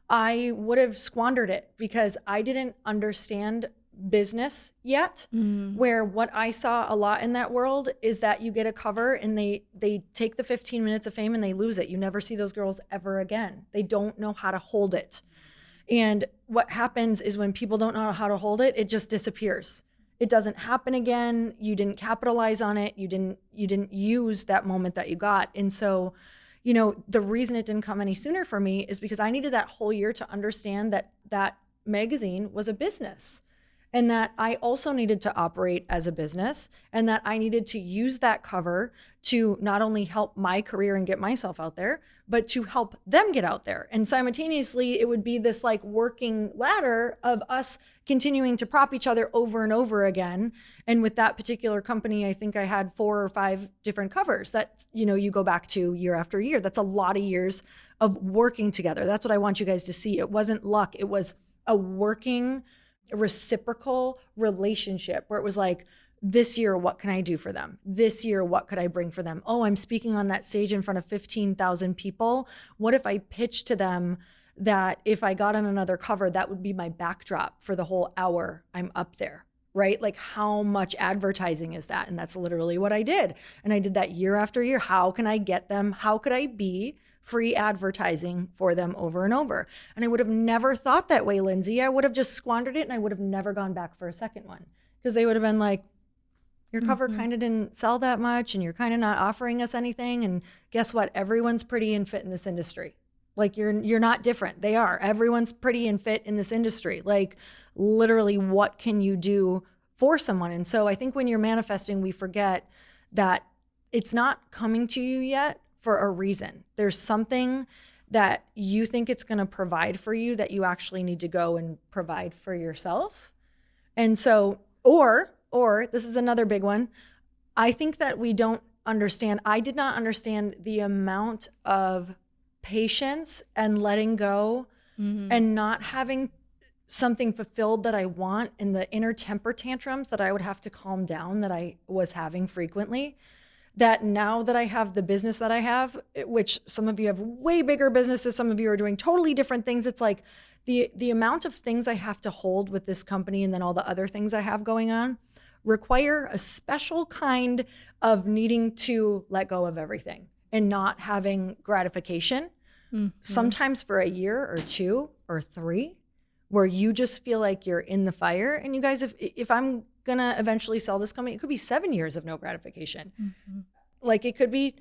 I would have squandered it because I didn't understand business yet, where what I saw a lot in that world is that you get a cover and they take the 15 minutes of fame and they lose it. You never see those girls ever again. They don't know how to hold it. And what happens is when people don't know how to hold it, it just disappears. It doesn't happen again. You didn't capitalize on it. You didn't use that moment that you got. And so, the reason it didn't come any sooner for me is because I needed that whole year to understand that magazine was a business. and that I also needed to operate as a business, and that I needed to use that cover to not only help my career and get myself out there, but to help them get out there. And simultaneously, it would be this like working ladder of us continuing to prop each other over and over again. And with that particular company, I think I had 4 or 5 different covers that, you go back to year after year. That's a lot of years of working together. That's what I want you guys to see. It wasn't luck. It was a working, reciprocal relationship where it was like, this year, what can I do for them? This year, what could I bring for them? Oh, I'm speaking on that stage in front of 15,000 people. What if I pitch to them that if I got on another cover, that would be my backdrop for the whole hour I'm up there, right? Like how much advertising is that? And that's literally what I did. And I did that year after year. How can I get them? How could I be free advertising for them over and over? And I would have never thought that way, Lindsey. I would have just squandered it and I would have never gone back for a second one because they would have been like, your cover kind of didn't sell that much and you're kind of not offering us anything. And guess what? Everyone's pretty and fit in this industry. Like you're not different. They are. Everyone's pretty and fit in this industry. Like literally, what can you do for someone? And so I think when you're manifesting, we forget that it's not coming to you yet for a reason. There's something that you think it's going to provide for you that you actually need to go and provide for yourself. And so, or this is another big one. I think that we don't understand. I did not understand the amount of patience and letting go and not having something fulfilled that I want, and the inner temper tantrums that I would have to calm down that I was having frequently. That now that I have the business that I have, which some of you have way bigger businesses, some of you are doing totally different things. It's like the amount of things I have to hold with this company and then all the other things I have going on require a special kind of needing to let go of everything and not having gratification, sometimes for a year or 2 or 3, where you just feel like you're in the fire. And you guys, if I'm gonna eventually sell this company, it could be 7 years of no gratification. Like it could be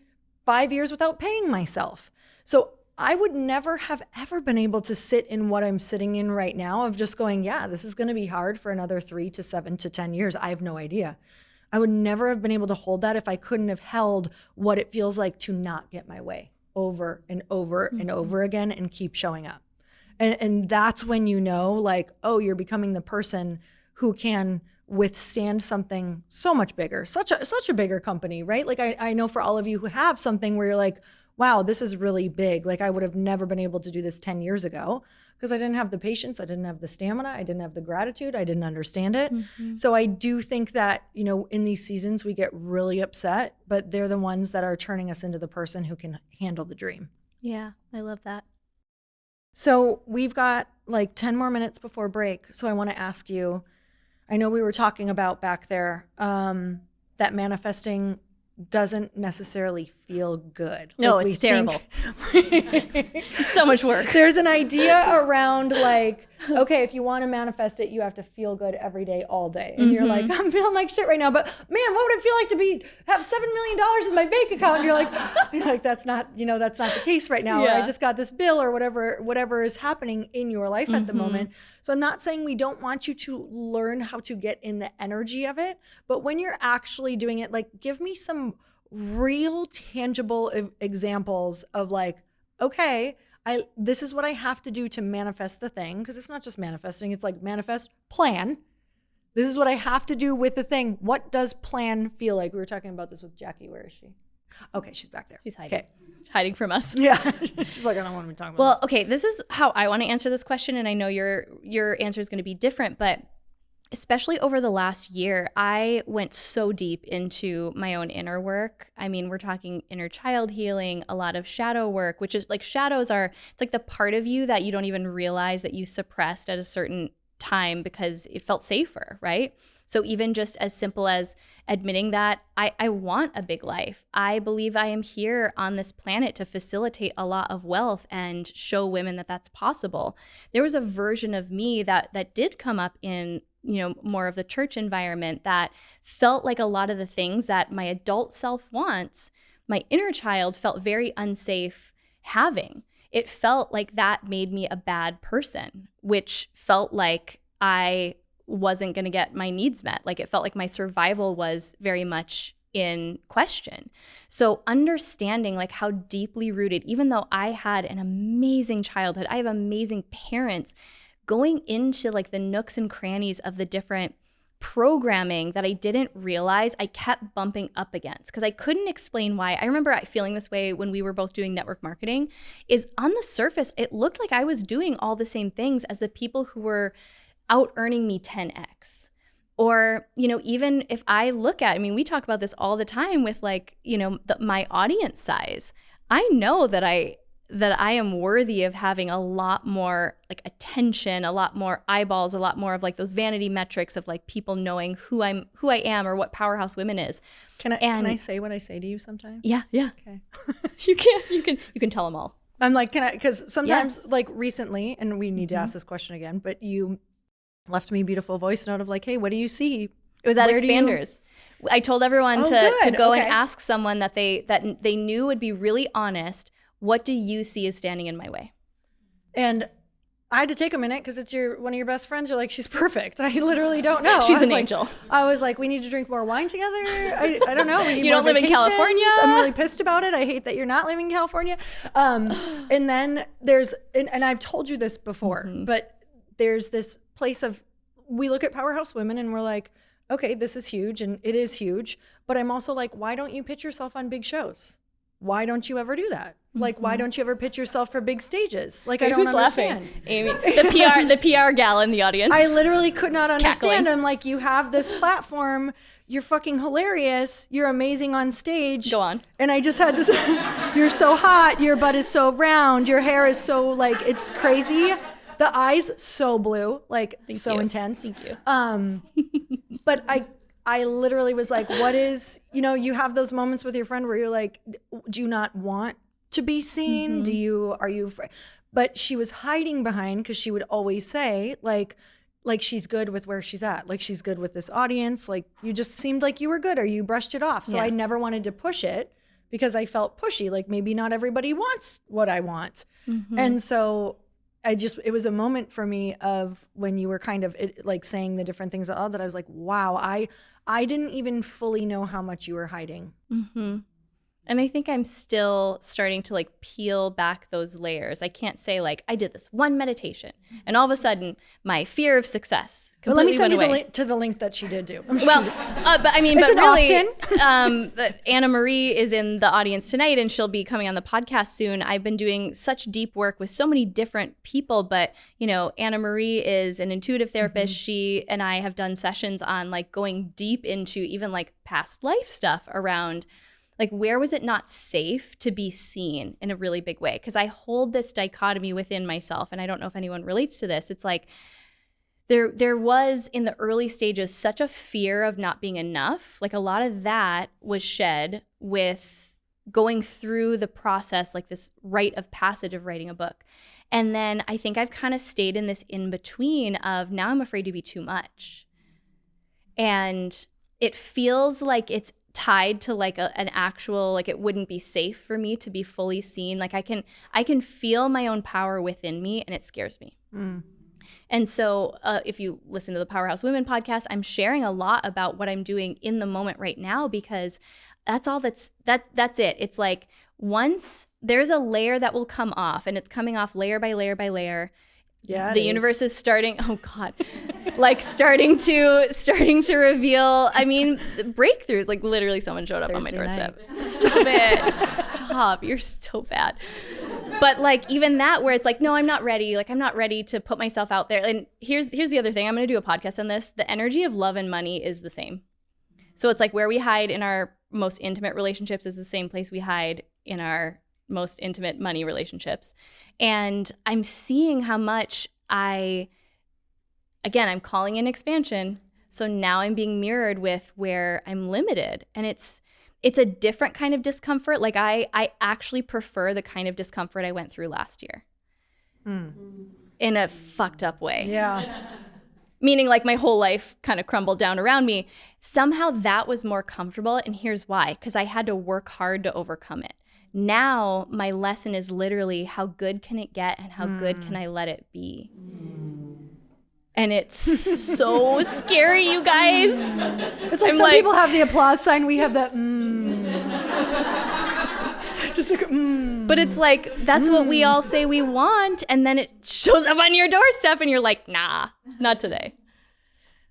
5 years without paying myself. So I would never have ever been able to sit in what I'm sitting in right now of just going, yeah, this is going to be hard for another 3 to 7 to 10 years. I have no idea. I would never have been able to hold that if I couldn't have held what it feels like to not get my way over and over and over again and keep showing up. And that's when you know, like, oh, you're becoming the person who can withstand something so much bigger, such a bigger company, right? Like I know for all of you who have something where you're like, wow, this is really big. Like I would have never been able to do this 10 years ago because I didn't have the patience, I didn't have the stamina, I didn't have the gratitude, I didn't understand it. So I do think that, in these seasons we get really upset, but they're the ones that are turning us into the person who can handle the dream. Yeah, I love that. So we've got like 10 more minutes before break. So I want to ask you, I know we were talking about back there that manifesting doesn't necessarily feel good. No, like it's terrible. So much work. There's an idea around like, okay, if you want to manifest it, you have to feel good every day, all day. And you're like, I'm feeling like shit right now, but man, what would it feel like to have $7 million in my bank account? And you're like, that's not the case right now. Yeah. Or I just got this bill or whatever is happening in your life at the moment. So I'm not saying we don't want you to learn how to get in the energy of it, but when you're actually doing it, like give me some real tangible examples of like, okay, this is what I have to do to manifest the thing, because it's not just manifesting, it's like manifest, plan. This is what I have to do with the thing. What does plan feel like? We were talking about this with Jackie. Where is she? Okay, she's back there. She's hiding. Okay. Hiding from us. Yeah. She's like, I don't want to be talking about Well, okay, this is how I want to answer this question, and I know your answer is going to be different, but especially over the last year, I went so deep into my own inner work. I mean, we're talking inner child healing, a lot of shadow work, which is like shadows it's like the part of you that you don't even realize that you suppressed at a certain time because it felt safer, right? So even just as simple as admitting that I want a big life. I believe I am here on this planet to facilitate a lot of wealth and show women that that's possible. There was a version of me that did come up in more of the church environment that felt like a lot of the things that my adult self wants, my inner child felt very unsafe having. It felt like that made me a bad person, which felt like I wasn't going to get my needs met. Like it felt like my survival was very much in question. So understanding like how deeply rooted, even though I had an amazing childhood, I have amazing parents, going into like the nooks and crannies of the different programming that I didn't realize I kept bumping up against because I couldn't explain why. I remember feeling this way when we were both doing network marketing, is on the surface, it looked like I was doing all the same things as the people who were out earning me 10x. Or, you know, even if I look at, I mean, we talk about this all the time with like, you know, my audience size. I know that I am worthy of having a lot more like attention, a lot more eyeballs, a lot more of like those vanity metrics of like people knowing who I am or what Powerhouse Women is. Can I say what I say to you sometimes? Yeah. Okay. You can tell them all. I'm like, because sometimes Yes. like recently, and we need to ask this question again, but you left me a beautiful voice note of like, hey, what do you see? It was at Where do you- Expanders. I told everyone to good. go and Okay. ask someone that they knew would be really honest. What do you see as standing in my way? And I had to take a minute because it's one of your best friends. You're like, she's perfect. I literally don't know. She's I was an like- angel. I was like, we need to drink more wine together. I don't know. We need You more don't live in vacations. California? I'm really pissed about it. I hate that you're not living in California. And then and I've told you this before, but there's this place of, we look at Powerhouse Women and we're like, okay, this is huge, and it is huge. But I'm also like, why don't you pitch yourself on big shows? Why don't you ever do that? Like, why don't you ever pitch yourself for big stages? Like, I don't Who's understand. laughing? Amy, the PR gal in the audience. I literally could not understand. Cackling. I'm like, you have this platform. You're fucking hilarious. You're amazing on stage. Go on. And I just had to you're so hot. Your butt is so round. Your hair is so like, it's crazy. The eyes so blue, like so you. intense. Thank you. But I literally was like, what is, you have those moments with your friend where you're like, do you not want to be seen? But she was hiding behind, because she would always say like she's good with where she's at. Like she's good with this audience. Like you just seemed like you were good, or you brushed it off. So Yeah. I never wanted to push it because I felt pushy. Like maybe not everybody wants what I want. And so it was a moment for me of when you were kind of like saying the different things out loud that I was like, wow, I didn't even fully know how much you were hiding. And I think I'm still starting to like peel back those layers. I can't say like I did this one meditation and all of a sudden my fear of success But let me completely send went you away. the link that she did do. Well, but I mean, It's but an really, Anna Marie is in the audience tonight, and she'll be coming on the podcast soon. I've been doing such deep work with so many different people, but Anna Marie is an intuitive therapist. She and I have done sessions on like going deep into even like past life stuff around like where was it not safe to be seen in a really big way? Because I hold this dichotomy within myself, and I don't know if anyone relates to this. It's like, there was in the early stages such a fear of not being enough. Like a lot of that was shed with going through the process, like this rite of passage of writing a book. And then I think I've kind of stayed in this in between of now I'm afraid to be too much. And it feels like it's tied to like an actual, like it wouldn't be safe for me to be fully seen. Like I can feel my own power within me, and it scares me. And so if you listen to the Powerhouse Women podcast, I'm sharing a lot about what I'm doing in the moment right now, because that's all that's it. It's like once there's a layer that will come off, and it's coming off layer by layer by layer. Yeah, the universe is starting, oh God, like starting to reveal, I mean, breakthroughs, like literally someone showed up on my doorstep. Stop it. Stop. You're so bad. But like even that where it's like, no, I'm not ready. Like I'm not ready to put myself out there. And here's the other thing. I'm going to do a podcast on this. The energy of love and money is the same. So it's like where we hide in our most intimate relationships is the same place we hide in our most intimate money relationships. And I'm seeing how much I'm calling in expansion. So now I'm being mirrored with where I'm limited. And it's a different kind of discomfort. Like I actually prefer the kind of discomfort I went through last year in a fucked up way. Yeah. Meaning like my whole life kind of crumbled down around me. Somehow that was more comfortable. And here's why, because I had to work hard to overcome it. Now my lesson is literally how good can it get and how good can I let it be? And it's so scary, you guys. It's like some people have the applause sign. We have that just like But it's like, that's what we all say we want. And then it shows up on your doorstep and you're like, nah, not today.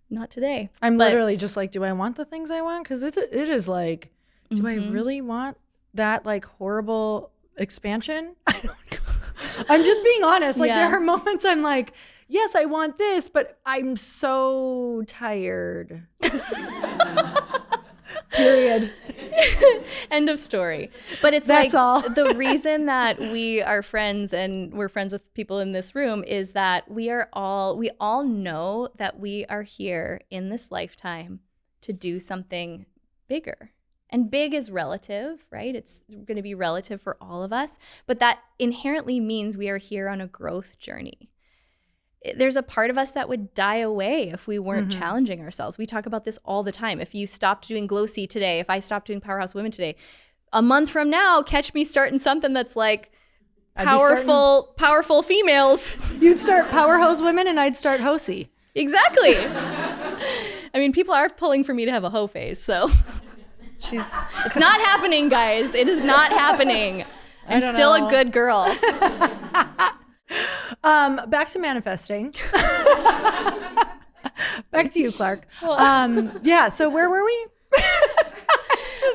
Not today. I'm literally just like, do I want the things I want? Because it is like, do I really want that like horrible expansion? I don't know. I'm just being honest. Like there are moments I'm like, yes, I want this, but I'm so tired. Period. End of story. But it's That's like all. The reason that we are friends and we're friends with people in this room is that we all know that we are here in this lifetime to do something bigger. And big is relative, right? It's going to be relative for all of us, but that inherently means we are here on a growth journey. There's a part of us that would die away if we weren't challenging ourselves. We talk about this all the time. If you stopped doing Glōci today, if I stopped doing Powerhouse Women today, a month from now, catch me starting something that's like powerful females. You'd start Powerhouse Women and I'd start Hosi. Exactly. I mean, people are pulling for me to have a hoe face, so it's not happening, guys. It is not happening. I'm still a good girl. Back to manifesting. Back to you, Clark. Yeah, so where were we?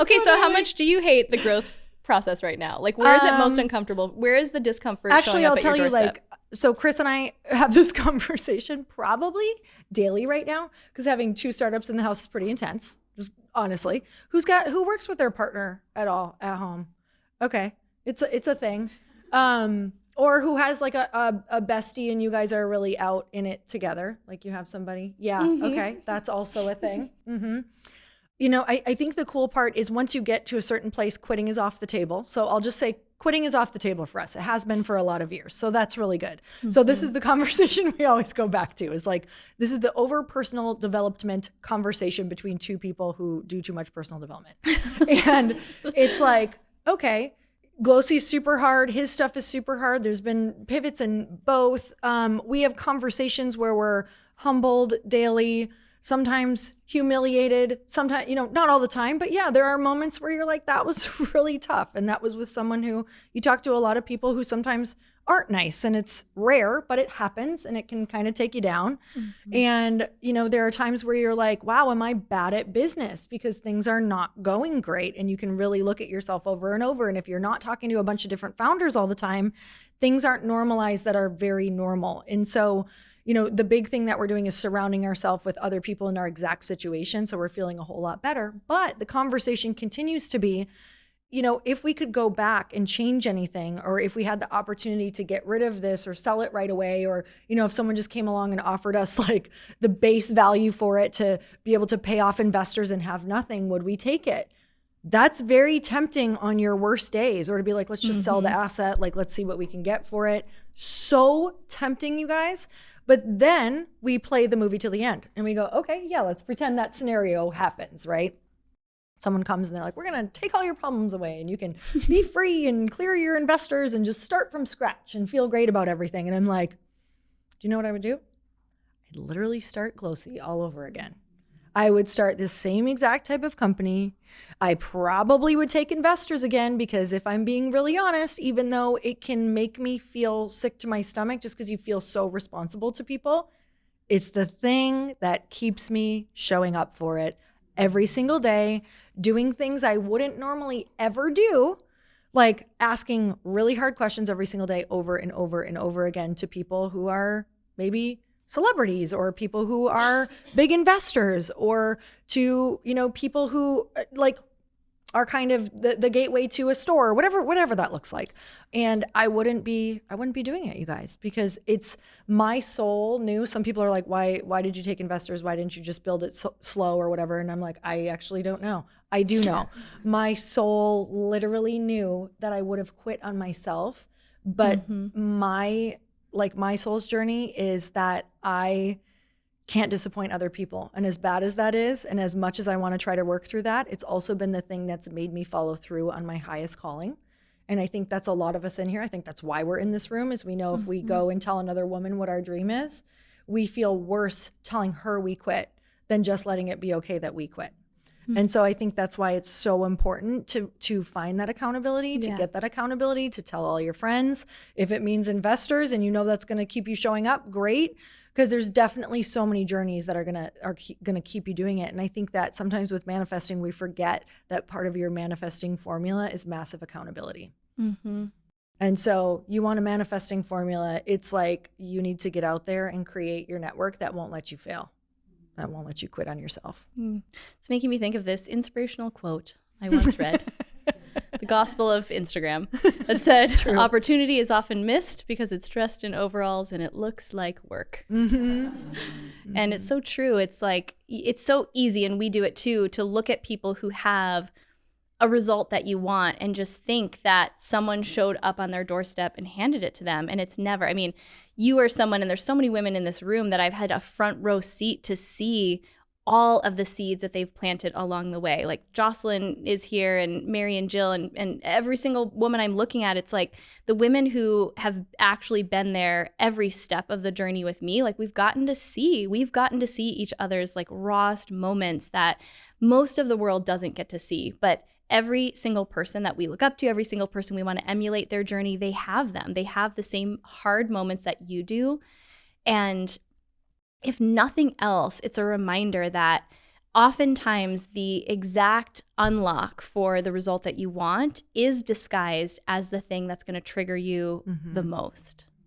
Okay, so how much do you hate the growth process right now? Like, where is it most uncomfortable? Where is the discomfort showing up I'll at your tell you, doorstep? so Chris and I have this conversation probably daily right now because having 2 startups in the house is pretty intense, just honestly. Who works with their partner at all at home? Okay, it's a thing. Or who has like a bestie and you guys are really out in it together, like you have somebody. Yeah, okay, that's also a thing. You know, I think the cool part is once you get to a certain place, quitting is off the table. So I'll just say quitting is off the table for us. It has been for a lot of years. So that's really good. So this is the conversation we always go back to is like, this is the over personal development conversation between 2 people who do too much personal development. And it's like, okay, Glōci's super hard. His stuff is super hard. There's been pivots in both. We have conversations where we're humbled daily, sometimes humiliated, sometimes, not all the time, but yeah, there are moments where you're like, that was really tough. And that was with someone who you talk to a lot of people who sometimes aren't nice, and it's rare, but it happens and it can kind of take you down. And, there are times where you're like, wow, am I bad at business? Because things are not going great. And you can really look at yourself over and over. And if you're not talking to a bunch of different founders all the time, things aren't normalized that are very normal. And so, the big thing that we're doing is surrounding ourselves with other people in our exact situation. So we're feeling a whole lot better. But the conversation continues to be, if we could go back and change anything, or if we had the opportunity to get rid of this or sell it right away, or, if someone just came along and offered us like the base value for it to be able to pay off investors and have nothing, would we take it? That's very tempting on your worst days, or to be like, let's just sell the asset. Like, let's see what we can get for it. So tempting, you guys. But then we play the movie to the end and we go, okay, yeah, let's pretend that scenario happens, right? Someone comes and they're like, we're going to take all your problems away and you can be free and clear your investors and just start from scratch and feel great about everything. And I'm like, do you know what I would do? I'd literally start Glōci all over again. I would start the same exact type of company. I probably would take investors again, because if I'm being really honest, even though it can make me feel sick to my stomach just because you feel so responsible to people, it's the thing that keeps me showing up for it every single day, doing things I wouldn't normally ever do, like asking really hard questions every single day over and over and over again to people who are maybe celebrities or people who are big investors, or to, people who like are kind of the gateway to a store, whatever that looks like. And I wouldn't be doing it, you guys, because it's my soul knew. Some people are like, why did you take investors? Why didn't you just build it slow or whatever? And I'm like, I actually don't know. I do know. My soul literally knew that I would have quit on myself, but my soul's journey is that I can't disappoint other people. And as bad as that is, and as much as I want to try to work through that, it's also been the thing that's made me follow through on my highest calling. And I think that's a lot of us in here. I think that's why we're in this room, is we know if we go and tell another woman what our dream is, we feel worse telling her we quit than just letting it be okay that we quit. And so I think that's why it's so important to find that accountability, to get that accountability, to tell all your friends. If it means investors and you know that's going to keep you showing up, great. Because there's definitely so many journeys that are gonna keep you doing it. And I think that sometimes with manifesting, we forget that part of your manifesting formula is massive accountability. Mm-hmm. And so you want a manifesting formula, it's like you need to get out there and create your network that won't let you fail. That won't let you quit on yourself. It's making me think of this inspirational quote I once read. The gospel of Instagram that said, opportunity is often missed because it's dressed in overalls and it looks like work. Mm-hmm. And it's so true. It's like, it's so easy, and we do it too, to look at people who have a result that you want and just think that someone showed up on their doorstep and handed it to them. And it's never, I mean, you are someone, and there's so many women in this room that I've had a front row seat to see all of the seeds that they've planted along the way. Like Jocelyn is here, and Mary and Jill, and every single woman I'm looking at, it's like the women who have actually been there every step of the journey with me. Like we've gotten to see each other's like rawest moments that most of the world doesn't get to see. But every single person that we look up to, every single person we want to emulate their journey, they have them. They have the same hard moments that you do. And if nothing else, it's a reminder that oftentimes the exact unlock for the result that you want is disguised as the thing that's going to trigger you the most.